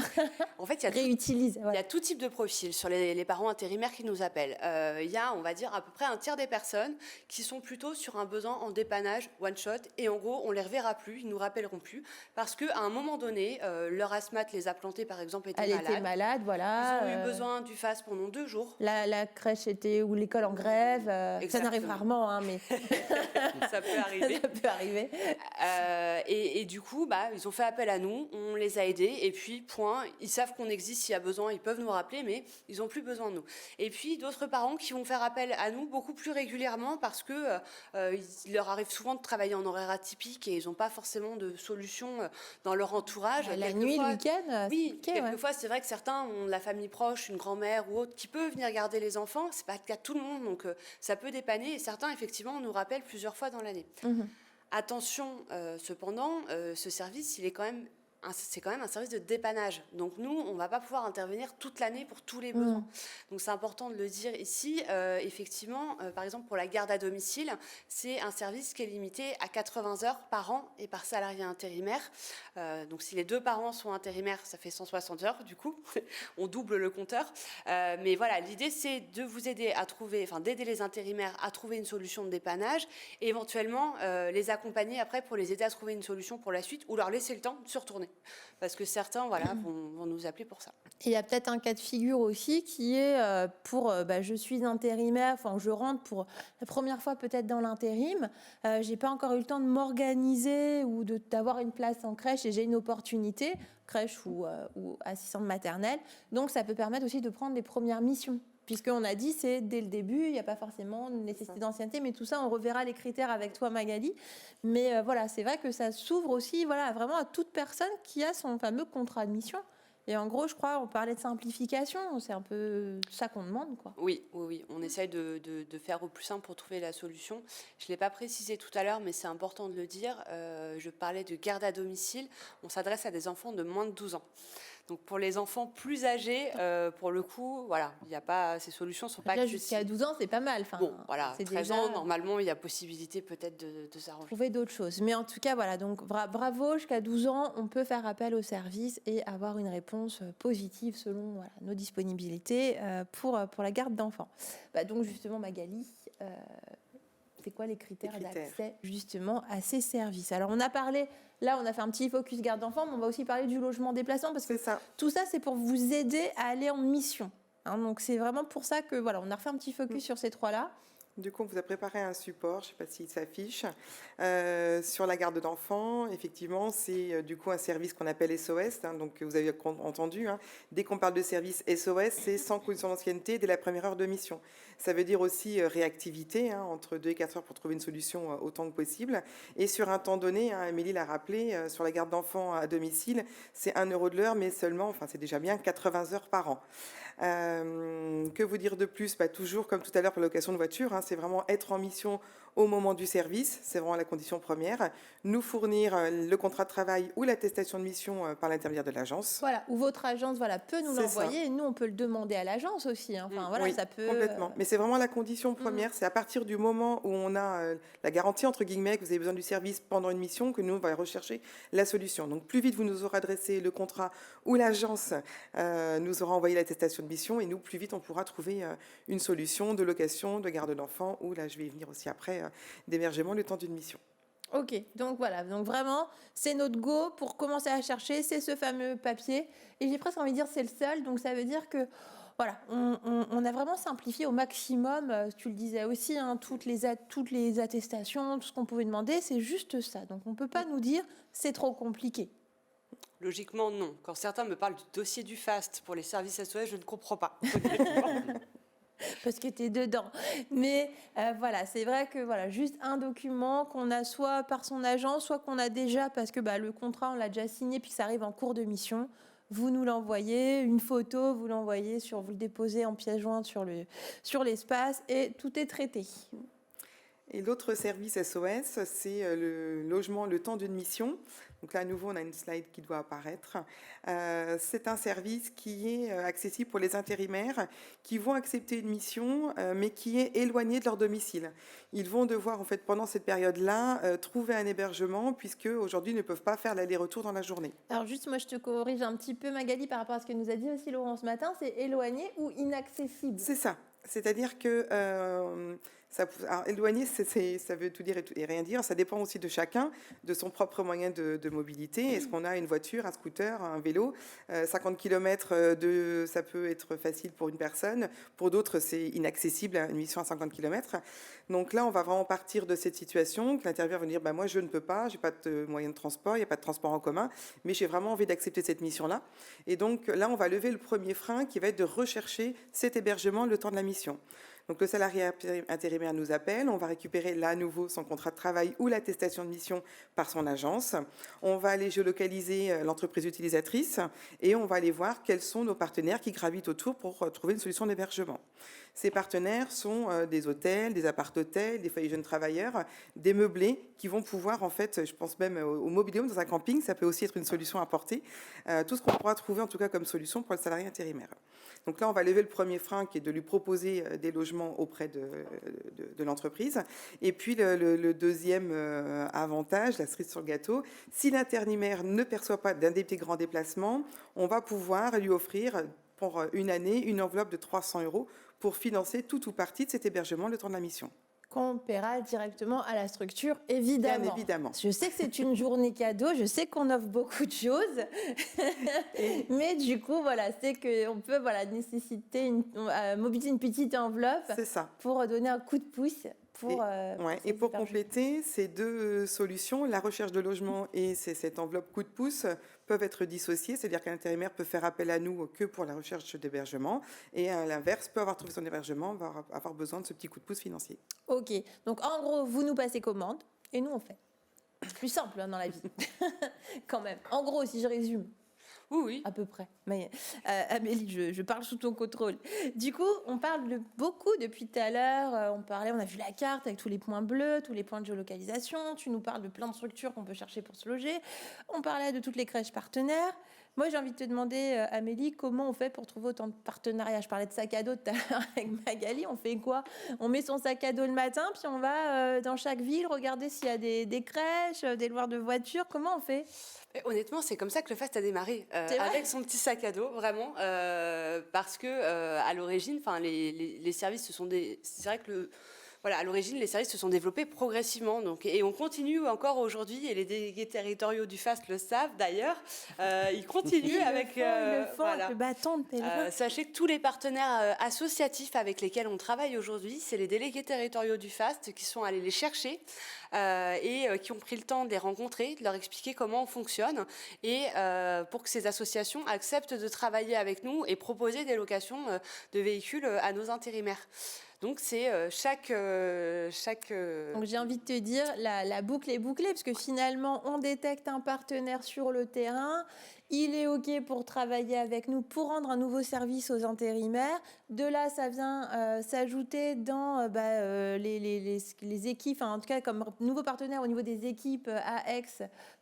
S6: En fait, il y a
S1: réutilisent.
S6: Il y a tout type de profil sur les parents intérimaires qui nous appellent. Il y a, on va dire, à peu près un tiers des personnes qui sont plutôt sur un besoin en dépannage one shot et en gros, on les reverra plus, ils nous rappelleront plus parce qu'à un moment donné, leur asthmate les a plantés, par exemple, était malade.
S1: Elle était malade, voilà.
S6: Ils ont eu besoin du FAST pendant 2 jours.
S1: La crèche était ou l'école en grève. Ça n'arrive rarement, hein, mais
S6: ça peut arriver.
S1: Ça peut arriver.
S6: Et du coup, ils ont fait appel à nous, on les a aidés et puis point. Ils savent qu'on existe s'il y a besoin, ils peuvent nous rappeler, mais ils n'ont plus besoin de nous. Et puis d'autres parents qui vont faire appel à nous beaucoup plus régulièrement parce que il leur arrive souvent de travailler en horaire atypique et ils n'ont pas forcément de solution dans leur entourage.
S1: La nuit, le week-end.
S6: Oui, quelquefois c'est vrai que certains ont de la famille proche, une grand-mère ou autre qui peut venir garder les enfants. C'est pas le cas de tout le monde, donc ça peut dépanner. Et certains effectivement nous rappellent plusieurs fois dans l'année. Attention, cependant, ce service, c'est quand même un service de dépannage. Donc nous, on ne va pas pouvoir intervenir toute l'année pour tous les besoins. Donc c'est important de le dire ici. Effectivement, par exemple, pour la garde à domicile, c'est un service qui est limité à 80 heures par an et par salarié intérimaire. Donc si les 2 parents sont intérimaires, ça fait 160 heures du coup. On double le compteur. Mais voilà, l'idée c'est de vous aider à trouver, d'aider les intérimaires à trouver une solution de dépannage et éventuellement les accompagner après pour les aider à trouver une solution pour la suite ou leur laisser le temps de se retourner. Parce que certains vont nous appeler pour ça.
S1: Et il y a peut-être un cas de figure aussi qui est pour je suis intérimaire, je rentre pour la première fois peut-être dans l'intérim, j'ai pas encore eu le temps de m'organiser ou d'avoir une place en crèche et j'ai une opportunité, crèche ou assistante maternelle. Donc ça peut permettre aussi de prendre les premières missions. Puisqu'on a dit, c'est dès le début, il n'y a pas forcément une nécessité d'ancienneté, mais tout ça, on reverra les critères avec toi, Magali. Mais voilà, c'est vrai que ça s'ouvre aussi vraiment à toute personne qui a son fameux contrat de mission. Et en gros, je crois, on parlait de simplification, c'est un peu ça qu'on demande, quoi.
S6: Oui, on essaye de faire au plus simple pour trouver la solution. Je ne l'ai pas précisé tout à l'heure, mais c'est important de le dire. Je parlais de garde à domicile. On s'adresse à des enfants de moins de 12 ans. Donc pour les enfants plus âgés, pour le coup, voilà, il y a pas, ces solutions ne sont pas accessibles.
S1: Jusqu'à 12 ans, c'est pas mal.
S6: Bon, voilà, 13 ans, normalement, il y a possibilité peut-être de s'arranger.
S1: Trouver d'autres choses. Mais en tout cas, voilà, donc bravo, jusqu'à 12 ans, on peut faire appel au service et avoir une réponse positive selon nos disponibilités pour la garde d'enfants. Donc justement, Magali, c'est quoi les critères d'accès justement à ces services? Alors on a parlé, là on a fait un petit focus garde d'enfants, mais on va aussi parler du logement déplaçant parce que tout ça c'est pour vous aider à aller en mission. Donc c'est vraiment pour ça que voilà, on a refait un petit focus sur ces 3-là.
S2: Du coup, on vous a préparé un support, je ne sais pas s'il s'affiche, sur la garde d'enfants. Effectivement, c'est du coup un service qu'on appelle SOS. Donc, vous avez entendu, dès qu'on parle de service SOS, c'est sans condition d'ancienneté dès la première heure de mission. Ça veut dire aussi réactivité, entre 2 et 4 heures pour trouver une solution autant que possible. Et sur un temps donné, Amélie l'a rappelé, sur la garde d'enfants à domicile, c'est 1 € de l'heure, mais seulement, c'est déjà bien 80 heures par an. Que vous dire de plus? Toujours comme tout à l'heure pour la location de voiture, c'est vraiment être en mission au moment du service, c'est vraiment la condition première. Nous fournir le contrat de travail ou l'attestation de mission par l'intermédiaire de l'agence.
S1: Voilà, ou votre agence peut nous l'envoyer et nous on peut le demander à l'agence aussi.
S2: Oui,
S1: ça peut.
S2: Complètement. Mais c'est vraiment la condition première. C'est à partir du moment où on a la garantie entre guillemets que vous avez besoin du service pendant une mission que nous on va rechercher la solution. Donc plus vite vous nous aurez adressé le contrat ou l'agence nous aura envoyé l'attestation de mission et nous plus vite on pourra trouver une solution de location, de garde d'enfants ou là je vais y venir aussi après d'hébergement le temps d'une mission.
S1: Ok, donc voilà, donc vraiment, c'est notre go pour commencer à chercher, c'est ce fameux papier. Et j'ai presque envie de dire c'est le seul, donc ça veut dire que, voilà, on a vraiment simplifié au maximum, tu le disais aussi, toutes les attestations, tout ce qu'on pouvait demander, c'est juste ça. Donc on ne peut pas nous dire c'est trop compliqué.
S6: Logiquement, non. Quand certains me parlent du dossier du FAST pour les services SOS, je ne comprends pas.
S1: Parce que tu es dedans. Mais voilà, c'est vrai que juste un document qu'on a soit par son agent, soit qu'on a déjà, parce que le contrat, on l'a déjà signé, puis que ça arrive en cours de mission, vous nous l'envoyez, une photo, vous l'envoyez, vous le déposez en pièce jointe sur l'espace, et tout est traité.
S2: Et l'autre service SOS, c'est le logement le temps d'une mission. Donc là, à nouveau, on a une slide qui doit apparaître. C'est un service qui est accessible pour les intérimaires qui vont accepter une mission, mais qui est éloignée de leur domicile. Ils vont devoir, en fait, pendant cette période-là, trouver un hébergement, puisque aujourd'hui, ils ne peuvent pas faire l'aller-retour dans la journée.
S1: Alors juste, moi, je te corrige un petit peu, Magali, par rapport à ce que nous a dit aussi Laurent ce matin, c'est éloigné ou inaccessible.
S2: C'est ça. C'est-à-dire que alors, éloigné, ça veut tout dire et rien dire. Ça dépend aussi de chacun, de son propre moyen de mobilité. Est-ce qu'on a une voiture, un scooter, un vélo 50 km, ça peut être facile pour une personne. Pour d'autres, c'est inaccessible, une mission à 50 km. Donc là, on va vraiment partir de cette situation, que l'intérimaire va dire, moi, je ne peux pas, je n'ai pas de moyen de transport, il n'y a pas de transport en commun, mais j'ai vraiment envie d'accepter cette mission-là. Et donc là, on va lever le premier frein qui va être de rechercher cet hébergement le temps de la mission. Donc le salarié intérimaire nous appelle, on va récupérer là à nouveau son contrat de travail ou l'attestation de mission par son agence. On va aller géolocaliser l'entreprise utilisatrice et on va aller voir quels sont nos partenaires qui gravitent autour pour trouver une solution d'hébergement. Ces partenaires sont des hôtels, des appart-hôtels, des foyers jeunes travailleurs, des meublés qui vont pouvoir, en fait, je pense même au mobilium dans un camping, ça peut aussi être une solution à apporter. Tout ce qu'on pourra trouver en tout cas comme solution pour le salarié intérimaire. Donc là, on va lever le premier frein qui est de lui proposer des logements auprès de l'entreprise. Et puis le deuxième avantage, la cerise sur le gâteau, si l'intérimaire ne perçoit pas d'indemnité grand déplacement, on va pouvoir lui offrir pour une année une enveloppe de 300 € pour financer tout ou partie de cet hébergement le temps de la mission.
S1: Qu'on paiera directement à la structure, évidemment.
S2: Bien évidemment.
S1: Je sais que c'est une journée cadeau, je sais qu'on offre beaucoup de choses, mais du coup, voilà, c'est qu'on peut mobiliser une petite enveloppe pour donner un coup de pouce.
S2: Et pour compléter, ces deux solutions, la recherche de logement et cette enveloppe coup de pouce, peuvent être dissociées, c'est-à-dire qu'un intérimaire peut faire appel à nous que pour la recherche d'hébergement et à l'inverse, peut avoir trouvé son hébergement, va avoir besoin de ce petit coup de pouce financier.
S1: Ok, donc en gros, vous nous passez commande et nous on fait. Plus simple dans la vie, quand même. En gros, si je résume.
S6: Oui.
S1: À peu près. Mais, Amélie, je parle sous ton contrôle. Du coup, on parle beaucoup depuis tout à l'heure. On a vu la carte avec tous les points bleus, tous les points de géolocalisation. Tu nous parles de plein de structures qu'on peut chercher pour se loger. On parlait de toutes les crèches partenaires. Moi, j'ai envie de te demander, Amélie, comment on fait pour trouver autant de partenariats? Je parlais de sac à dos tout à l'heure avec Magali. On fait quoi? On met son sac à dos le matin, puis on va dans chaque ville regarder s'il y a des crèches, des loueurs de voitures. Comment on fait?
S6: Honnêtement, c'est comme ça que le FAST a démarré, avec son petit sac à dos, vraiment, parce que à l'origine, les services c'est vrai que à l'origine, les services se sont développés progressivement, et on continue encore aujourd'hui, et les délégués territoriaux du FAST le savent d'ailleurs, ils continuent avec
S1: le bâton de pèlerin.
S6: Sachez que tous les partenaires associatifs avec lesquels on travaille aujourd'hui, c'est les délégués territoriaux du FAST qui sont allés les chercher et qui ont pris le temps de les rencontrer, de leur expliquer comment on fonctionne, et pour que ces associations acceptent de travailler avec nous et proposer des locations de véhicules à nos intérimaires. Donc c'est chaque.
S1: Donc j'ai envie de te dire, la boucle est bouclée, parce que finalement, on détecte un partenaire sur le terrain, il est OK pour travailler avec nous, pour rendre un nouveau service aux intérimaires. De là, ça vient s'ajouter dans les équipes, en tout cas comme nouveau partenaire au niveau des équipes à Aix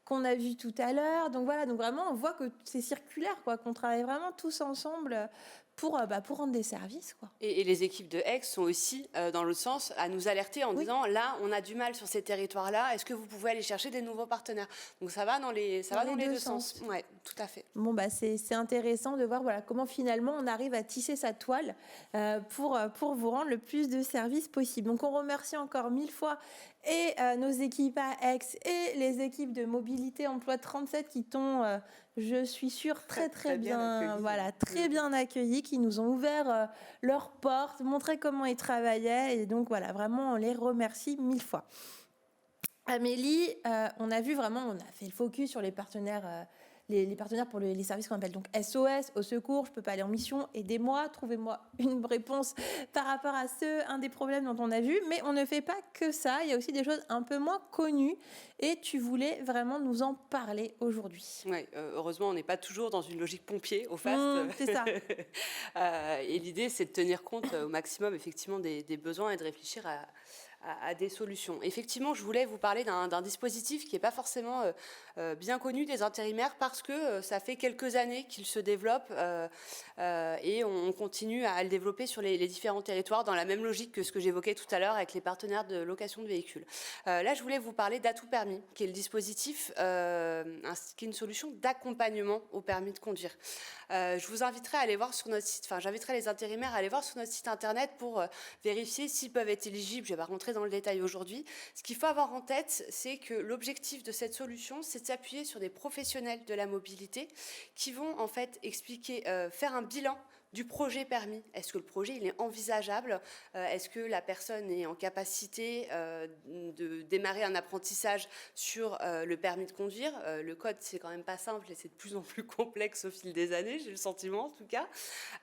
S1: qu'on a vu tout à l'heure. Donc voilà, donc vraiment, on voit que c'est circulaire, qu'on travaille vraiment tous ensemble pour rendre des services,
S6: Et les équipes de Aix sont aussi, dans l'autre sens, à nous alerter en disant, là, on a du mal sur ces territoires-là, est-ce que vous pouvez aller chercher des nouveaux partenaires? Donc ça va dans les deux sens. Oui, tout à fait.
S1: Bon, c'est intéressant de voir comment finalement on arrive à tisser sa toile pour vous rendre le plus de services possible. Donc on remercie encore 1000 fois et nos équipes à Aix et les équipes de mobilité emploi 37 qui t'ont, je suis sûre, très bien accueillis, qui nous ont ouvert leurs portes, montré comment ils travaillaient, et donc vraiment on les remercie 1000 fois. Amélie, on a vu vraiment, on a fait le focus sur les partenaires. Les partenaires pour les services qu'on appelle donc SOS, au secours, je ne peux pas aller en mission, aidez-moi, trouvez-moi une réponse par rapport à un des problèmes dont on a vu. Mais on ne fait pas que ça, il y a aussi des choses un peu moins connues et tu voulais vraiment nous en parler aujourd'hui.
S6: Oui, heureusement, on n'est pas toujours dans une logique pompier au FAST.
S1: C'est ça.
S6: Et l'idée, c'est de tenir compte au maximum effectivement des besoins et de réfléchir à des solutions. Effectivement, je voulais vous parler d'un dispositif qui n'est pas forcément bien connu des intérimaires parce que ça fait quelques années qu'il se développe et on continue à le développer sur les différents territoires dans la même logique que ce que j'évoquais tout à l'heure avec les partenaires de location de véhicules. Là, je voulais vous parler d'Atout Permis, qui est le dispositif, qui est une solution d'accompagnement au permis de conduire. Je vous inviterai à aller voir sur notre site, j'inviterai les intérimaires à aller voir sur notre site internet pour vérifier s'ils peuvent être éligibles. Je ne vais pas rentrer dans le détail aujourd'hui. Ce qu'il faut avoir en tête, c'est que l'objectif de cette solution, c'est de s'appuyer sur des professionnels de la mobilité qui vont en fait expliquer, faire un bilan du projet permis. Est-ce que le projet il est envisageable? Est-ce que la personne est en capacité de démarrer un apprentissage sur le permis de conduire? Le code, c'est quand même pas simple et c'est de plus en plus complexe au fil des années, j'ai le sentiment en tout cas.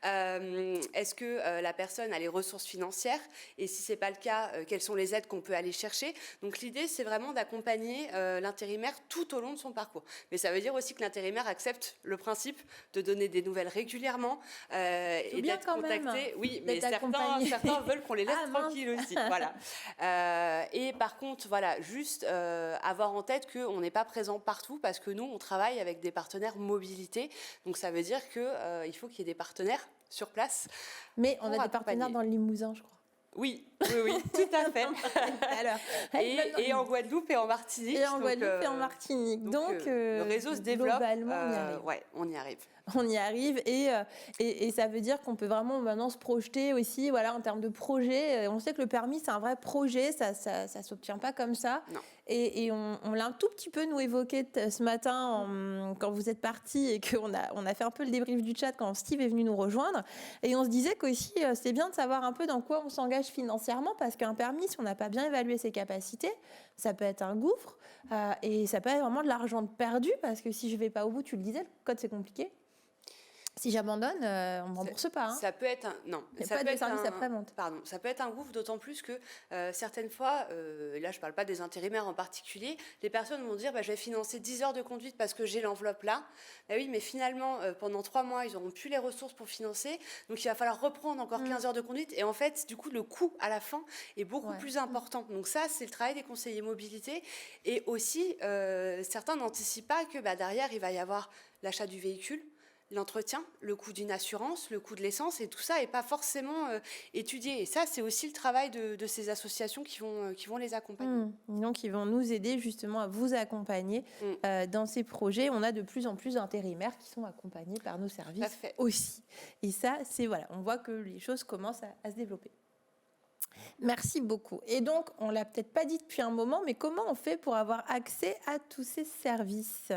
S6: Est-ce que la personne a les ressources financières? Et si c'est pas le cas, quelles sont les aides qu'on peut aller chercher? Donc l'idée, c'est vraiment d'accompagner l'intérimaire tout au long de son parcours. Mais ça veut dire aussi que l'intérimaire accepte le principe de donner des nouvelles régulièrement, et d'être contacté. Oui, mais certains veulent qu'on les laisse tranquilles aussi. Voilà. Et par contre, voilà, juste avoir en tête qu'on n'est pas présent partout parce que nous, on travaille avec des partenaires mobilité. Donc ça veut dire qu'il faut qu'il y ait des partenaires sur place.
S1: Mais on a des partenaires dans le Limousin, je crois.
S6: Oui, tout à fait. Alors, et en Guadeloupe et en Martinique.
S1: Et en Guadeloupe et en Martinique. Donc
S6: le réseau se développe.
S1: Globalement,
S6: on y arrive.
S1: On y arrive et ça veut dire qu'on peut vraiment maintenant se projeter aussi, voilà, en termes de projet. On sait que le permis, c'est un vrai projet, ça s'obtient pas comme ça.
S6: Non.
S1: Et on l'a un tout petit peu nous évoqué ce matin quand vous êtes partis et qu'on a fait un peu le débrief du chat quand Steve est venu nous rejoindre. Et on se disait qu'aussi, c'est bien de savoir un peu dans quoi on s'engage financièrement parce qu'un permis, si on n'a pas bien évalué ses capacités, ça peut être un gouffre et ça peut être vraiment de l'argent perdu parce que si je vais pas au bout, tu le disais, le code c'est compliqué. Si j'abandonne, on ne me rembourse pas.
S6: Ça peut être un... Non.
S1: Il n'y a pas de service après-vente.
S6: Pardon. Ça peut être un gouffre, d'autant plus que certaines fois, là je ne parle pas des intérimaires en particulier, les personnes vont dire je vais financer 10 heures de conduite parce que j'ai l'enveloppe là. Oui, mais finalement, pendant 3 mois, ils n'auront plus les ressources pour financer. Donc il va falloir reprendre encore 15 heures de conduite. Et en fait, du coup, le coût à la fin est beaucoup plus important. Donc ça, c'est le travail des conseillers mobilité. Et aussi, certains n'anticipent pas que derrière, il va y avoir l'achat du véhicule, l'entretien, le coût d'une assurance, le coût de l'essence, et tout ça n'est pas forcément étudié. Et ça, c'est aussi le travail de ces associations qui vont les accompagner.
S1: Donc, ils vont nous aider justement à vous accompagner dans ces projets. On a de plus en plus d'intérimaires qui sont accompagnés par nos services aussi. Et ça, on voit que les choses commencent à se développer. Merci beaucoup. Et donc, on ne l'a peut-être pas dit depuis un moment, mais comment on fait pour avoir accès à tous ces services ?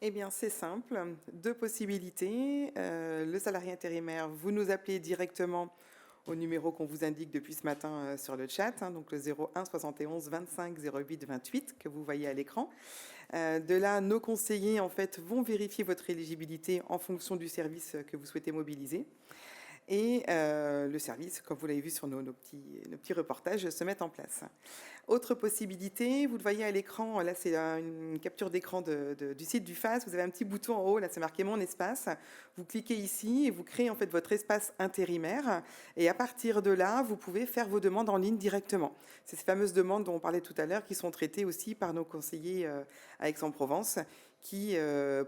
S2: Eh bien, c'est simple. 2 possibilités. Le salarié intérimaire, vous nous appelez directement au numéro qu'on vous indique depuis ce matin sur le chat, donc le 01 71 25 08 28 que vous voyez à l'écran. De là, nos conseillers en fait vont vérifier votre éligibilité en fonction du service que vous souhaitez mobiliser. Et le service, comme vous l'avez vu sur nos petits reportages, se met en place. Autre possibilité, vous le voyez à l'écran, là c'est une capture d'écran du site du FAST, vous avez un petit bouton en haut, là c'est marqué Mon espace, vous cliquez ici et vous créez en fait votre espace intérimaire et à partir de là, vous pouvez faire vos demandes en ligne directement. C'est ces fameuses demandes dont on parlait tout à l'heure qui sont traitées aussi par nos conseillers à Aix-en-Provence qui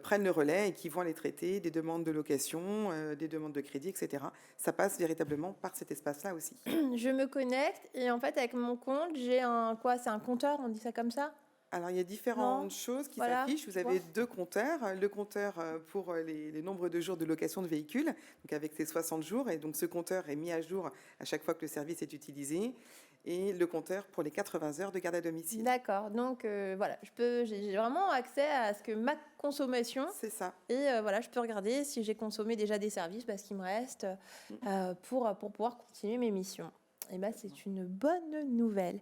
S2: prennent le relais et qui vont les traiter, des demandes de location, des demandes de crédit, etc. Ça passe véritablement par cet espace-là aussi.
S1: Je me connecte et en fait, avec mon compte, j'ai c'est un compteur, on dit ça comme ça ?
S2: Alors, il y a différentes choses qui s'affichent. Vous avez 2 compteurs. Le compteur pour les nombres de jours de location de véhicules, donc avec ses 60 jours. Et donc, ce compteur est mis à jour à chaque fois que le service est utilisé. Et le compteur pour les 80 heures de garde à domicile.
S1: D'accord. Donc, j'ai vraiment accès à ce que ma consommation.
S2: C'est ça.
S1: Et je peux regarder si j'ai consommé déjà des services, parce qu'il me reste, pour pouvoir continuer mes missions. Et c'est une bonne nouvelle.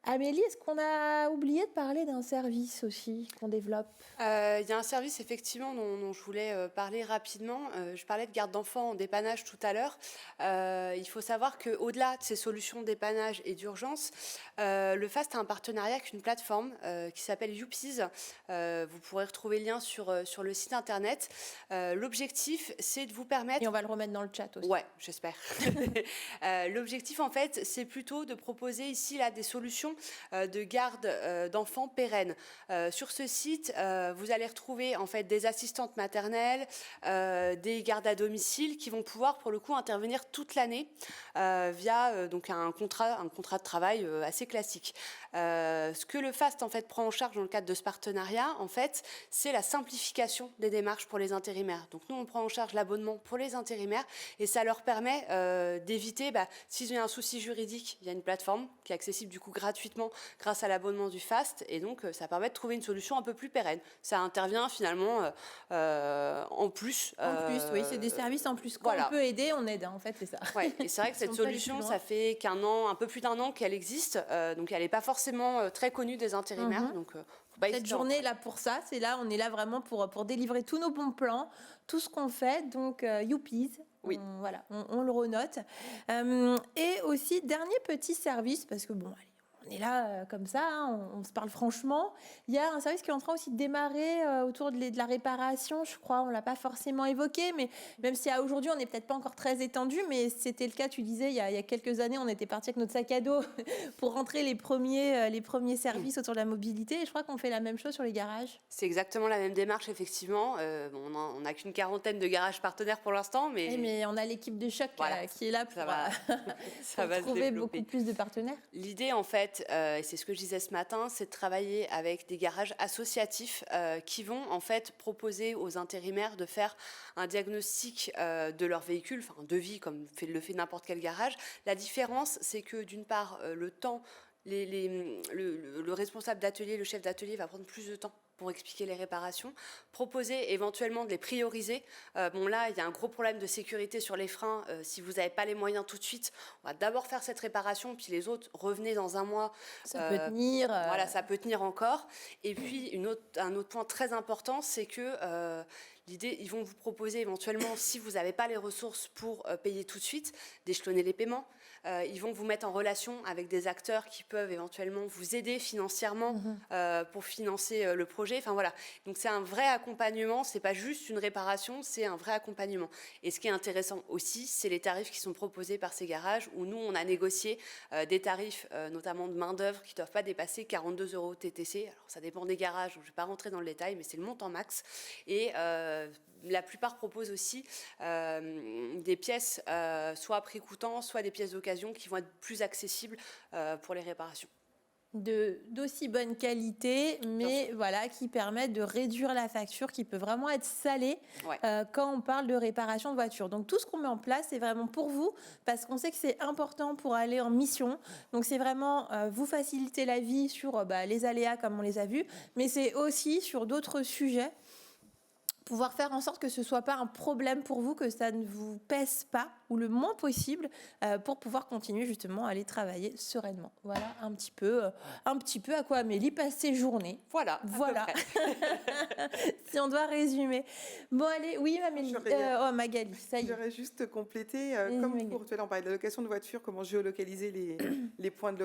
S1: Amélie, est-ce qu'on a oublié de parler d'un service aussi qu'on développe?
S6: Il y a un service effectivement dont je voulais parler rapidement. Je parlais de garde d'enfants en dépannage tout à l'heure. Il faut savoir qu'au-delà de ces solutions de dépannage et d'urgence, le FAST a un partenariat avec une plateforme qui s'appelle Youpies. Vous pourrez retrouver le lien sur le site internet. L'objectif, c'est de vous permettre...
S1: Et on va le remettre dans le chat aussi.
S6: Ouais, j'espère. L'objectif, en fait, c'est plutôt de proposer ici là, des solutions de garde d'enfants pérennes. Sur ce site, vous allez retrouver en fait des assistantes maternelles, des gardes à domicile qui vont pouvoir pour le coup intervenir toute l'année via donc un contrat de travail assez classique. Ce que le FAST en fait prend en charge dans le cadre de ce partenariat, en fait, c'est la simplification des démarches pour les intérimaires. Donc nous, on prend en charge l'abonnement pour les intérimaires et ça leur permet d'éviter, s'ils ont un souci juridique, il y a une plateforme qui est accessible du coup gratuitement grâce à l'abonnement du FAST et donc ça permet de trouver une solution un peu plus pérenne. Ça intervient finalement en plus.
S1: Oui, c'est des services en plus. Quand on peut aider, on aide, en fait, c'est ça.
S6: Ouais, et c'est vrai que cette solution, ça fait un peu plus d'un an qu'elle existe, donc elle n'est pas forcément très connue des intérimaires. Donc,
S1: cette journée là pour ça, on est là vraiment pour délivrer tous nos bons plans, tout ce qu'on fait. Donc Youpies,
S6: oui.
S1: On le renote. Et aussi dernier petit service parce que bon. On est là comme ça, on se parle franchement. Il y a un service qui est en train aussi de démarrer autour de la réparation, je crois. On ne l'a pas forcément évoqué, mais même si aujourd'hui, on n'est peut-être pas encore très étendu, mais c'était le cas, tu disais, il y a quelques années, on était parti avec notre sac à dos pour rentrer les premiers services autour de la mobilité. Et je crois qu'on fait la même chose sur les garages.
S6: C'est exactement la même démarche, effectivement. On n'a qu'une quarantaine de garages partenaires pour l'instant.
S1: Mais on a l'équipe de choc qui est là pour, pour trouver beaucoup plus de partenaires.
S6: L'idée, en fait, et c'est ce que je disais ce matin, c'est de travailler avec des garages associatifs qui vont en fait proposer aux intérimaires de faire un diagnostic de leur véhicule, enfin un devis comme le fait n'importe quel garage. La différence, c'est que d'une part, le temps, le responsable d'atelier, le chef d'atelier va prendre plus de temps pour expliquer les réparations, proposer éventuellement de les prioriser. Là, il y a un gros problème de sécurité sur les freins. Si vous n'avez pas les moyens tout de suite, on va d'abord faire cette réparation, puis les autres, revenez dans un mois.
S1: Ça peut tenir.
S6: Voilà, ça peut tenir encore. Et puis, un autre point très important, c'est que l'idée, ils vont vous proposer éventuellement, si vous n'avez pas les ressources pour payer tout de suite, d'échelonner les paiements. Ils vont vous mettre en relation avec des acteurs qui peuvent éventuellement vous aider financièrement pour financer le projet. Enfin voilà. Donc c'est un vrai accompagnement. C'est pas juste une réparation, c'est un vrai accompagnement. Et ce qui est intéressant aussi, c'est les tarifs qui sont proposés par ces garages où nous on a négocié des tarifs, notamment de main d'œuvre, qui ne doivent pas dépasser 42 € TTC. Alors ça dépend des garages, donc je ne vais pas rentrer dans le détail, mais c'est le montant max. Et la plupart proposent aussi des pièces soit à prix coûtant, soit des pièces d'occasion qui vont être plus accessibles pour les réparations.
S1: D'aussi bonne qualité, mais voilà, qui permettent de réduire la facture, qui peut vraiment être salée quand on parle de réparation de voiture. Donc tout ce qu'on met en place, c'est vraiment pour vous, parce qu'on sait que c'est important pour aller en mission. Donc c'est vraiment vous faciliter la vie sur les aléas comme on les a vus, mais c'est aussi sur d'autres sujets, pouvoir faire en sorte que ce ne soit pas un problème pour vous, que ça ne vous pèse pas, ou le moins possible, pour pouvoir continuer justement à aller travailler sereinement. Voilà un petit peu à quoi Amélie passe ses journées.
S6: Voilà.
S1: Si on doit résumer. Bon, allez, oui, Amélie. Magali, ça y est.
S2: J'aurais juste complété, comme pour, on parlait de la location de voiture, comment géolocaliser les points de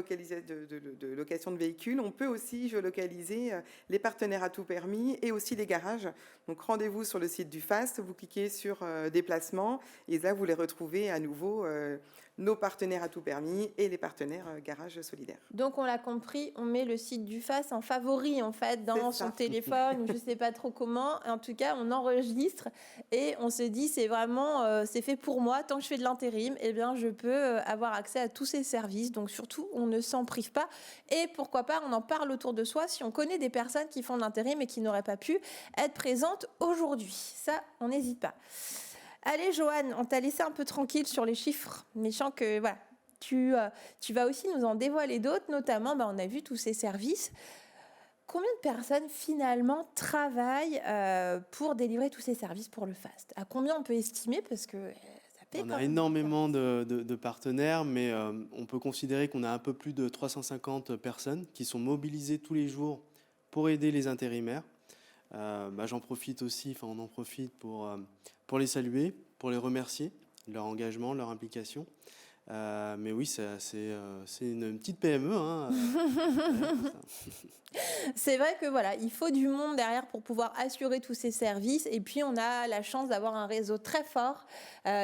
S2: location de véhicules. On peut aussi géolocaliser les partenaires à tout permis et aussi les garages. Donc, rendez-vous sur le site du FAST, vous cliquez sur déplacement et là, vous les retrouvez à nouveau nos partenaires à tout permis et les partenaires garages solidaires.
S1: Donc, on l'a compris, on met le site du FAST en favori, en fait, dans son téléphone, je ne sais pas trop comment. En tout cas, on enregistre et on se dit, c'est vraiment, c'est fait pour moi. Tant que je fais de l'intérim, eh bien, je peux avoir accès à tous ces services. Donc, surtout, on ne s'en prive pas. Et pourquoi pas, on en parle autour de soi si on connaît des personnes qui font de l'intérim et qui n'auraient pas pu être présentes aujourd'hui. Ça, on n'hésite pas. Allez, Joanne, on t'a laissé un peu tranquille sur les chiffres, mais je sens que voilà, tu vas aussi nous en dévoiler d'autres, notamment, on a vu tous ces services. Combien de personnes finalement travaillent pour délivrer tous ces services pour le FAST? À combien on peut estimer? Parce que ça
S3: On a énormément de partenaires, mais on peut considérer qu'on a un peu plus de 350 personnes qui sont mobilisées tous les jours pour aider les intérimaires. J'en profite aussi, on en profite pour les saluer, pour les remercier, leur engagement, leur implication. Mais oui, c'est une petite PME. Hein.
S1: C'est vrai que voilà, il faut du monde derrière pour pouvoir assurer tous ces services. Et puis, on a la chance d'avoir un réseau très fort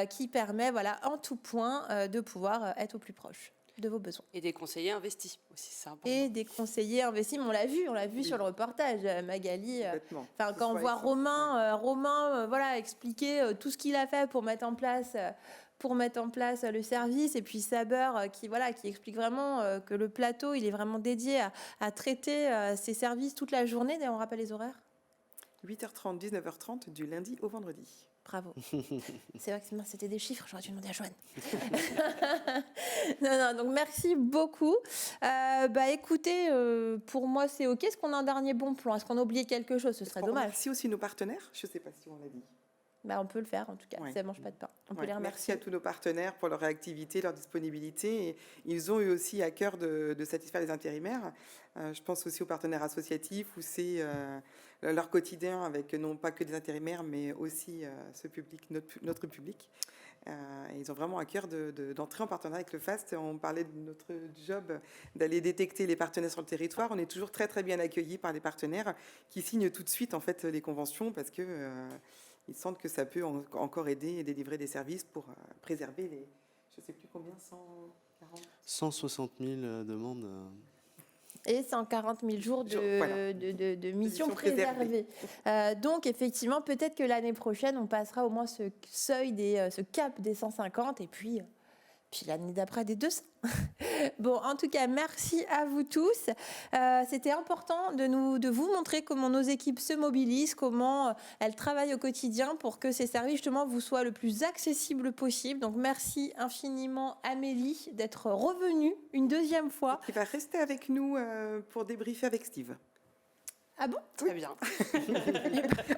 S1: qui permet, voilà, en tout point, de pouvoir être au plus proche de vos besoins.
S6: Et des conseillers investis aussi, c'est important.
S1: Et des conseillers investis, mais on l'a vu oui. Sur le reportage, Magali. Quand on voit Romain voilà, expliquer tout ce qu'il a fait pour mettre en place le service, et puis Saber qui explique vraiment que le plateau, il est vraiment dédié à traiter ces services toute la journée. D'ailleurs, on rappelle les horaires ?
S2: 8h30, 19h30 du lundi au vendredi.
S1: Bravo. C'est vrai que c'était des chiffres, j'aurais dû demander à Joanne. non, donc merci beaucoup. Écoutez, pour moi, c'est OK. Est-ce qu'on a un dernier bon plan ? Est-ce qu'on a oublié quelque chose ? Ce serait dommage.
S2: Merci aussi nos partenaires. Je ne sais pas si on l'a dit.
S1: On peut le faire, en tout cas. Ça ne mange pas de pain. On peut les remercier.
S2: Merci à tous nos partenaires pour leur réactivité, leur disponibilité. Et ils ont eu aussi à cœur de satisfaire les intérimaires. Je pense aussi aux partenaires associatifs où c'est leur quotidien avec non pas que des intérimaires, mais aussi ce public, notre public. Ils ont vraiment à cœur d'entrer en partenariat avec le FAST. On parlait de notre job d'aller détecter les partenaires sur le territoire. On est toujours très très bien accueillis par les partenaires qui signent tout de suite en fait les conventions parce que ils sentent que ça peut encore aider et délivrer des services pour préserver les, je ne sais plus combien,
S3: 160 000 demandes.
S1: Et 140 000 jours de missions préservées. Donc, effectivement, peut-être que l'année prochaine, on passera au moins ce seuil, ce cap des 150, et puis l'année d'après des 200. Bon, en tout cas, merci à vous tous. C'était important de vous montrer comment nos équipes se mobilisent, comment elles travaillent au quotidien pour que ces services, justement, vous soient le plus accessibles possible. Donc, merci infiniment, Amélie, d'être revenue une deuxième fois.
S2: Qui va rester avec nous pour débriefer avec Steve.
S1: Ah bon ?
S6: Très bien.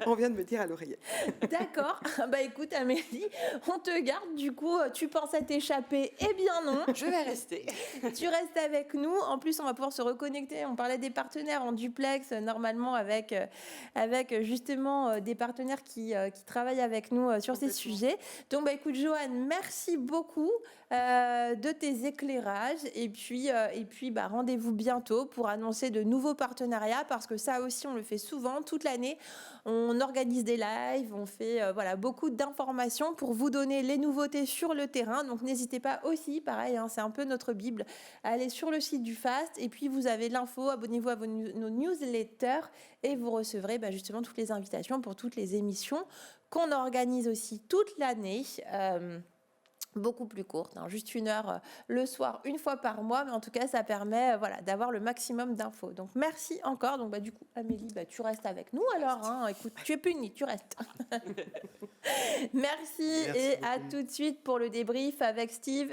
S2: On vient de me dire à l'oreille.
S1: D'accord. Écoute, Amélie, on te garde. Du coup, tu pensais t'échapper ? Eh bien non.
S6: Je vais rester.
S1: Tu restes avec nous. En plus, on va pouvoir se reconnecter. On parlait des partenaires en duplex, normalement, avec justement des partenaires qui travaillent avec nous sur ces sujets. Donc, écoute, Joanne, merci beaucoup de tes éclairages. Et puis rendez-vous bientôt pour annoncer de nouveaux partenariats, parce que ça aussi, on le fait souvent toute l'année. On organise des lives, on fait beaucoup d'informations pour vous donner les nouveautés sur le terrain. Donc n'hésitez pas aussi, pareil, c'est un peu notre Bible, à aller sur le site du FAST, et puis vous avez l'info, abonnez-vous à nos newsletters et vous recevrez justement toutes les invitations pour toutes les émissions qu'on organise aussi toute l'année. Beaucoup plus courte, juste 1 heure le soir, une fois par mois, mais en tout cas ça permet d'avoir le maximum d'infos. Donc merci encore. Donc du coup, Amélie, tu restes avec nous alors, écoute, tu es punie, tu restes. Merci et beaucoup. À tout de suite pour le débrief avec Steve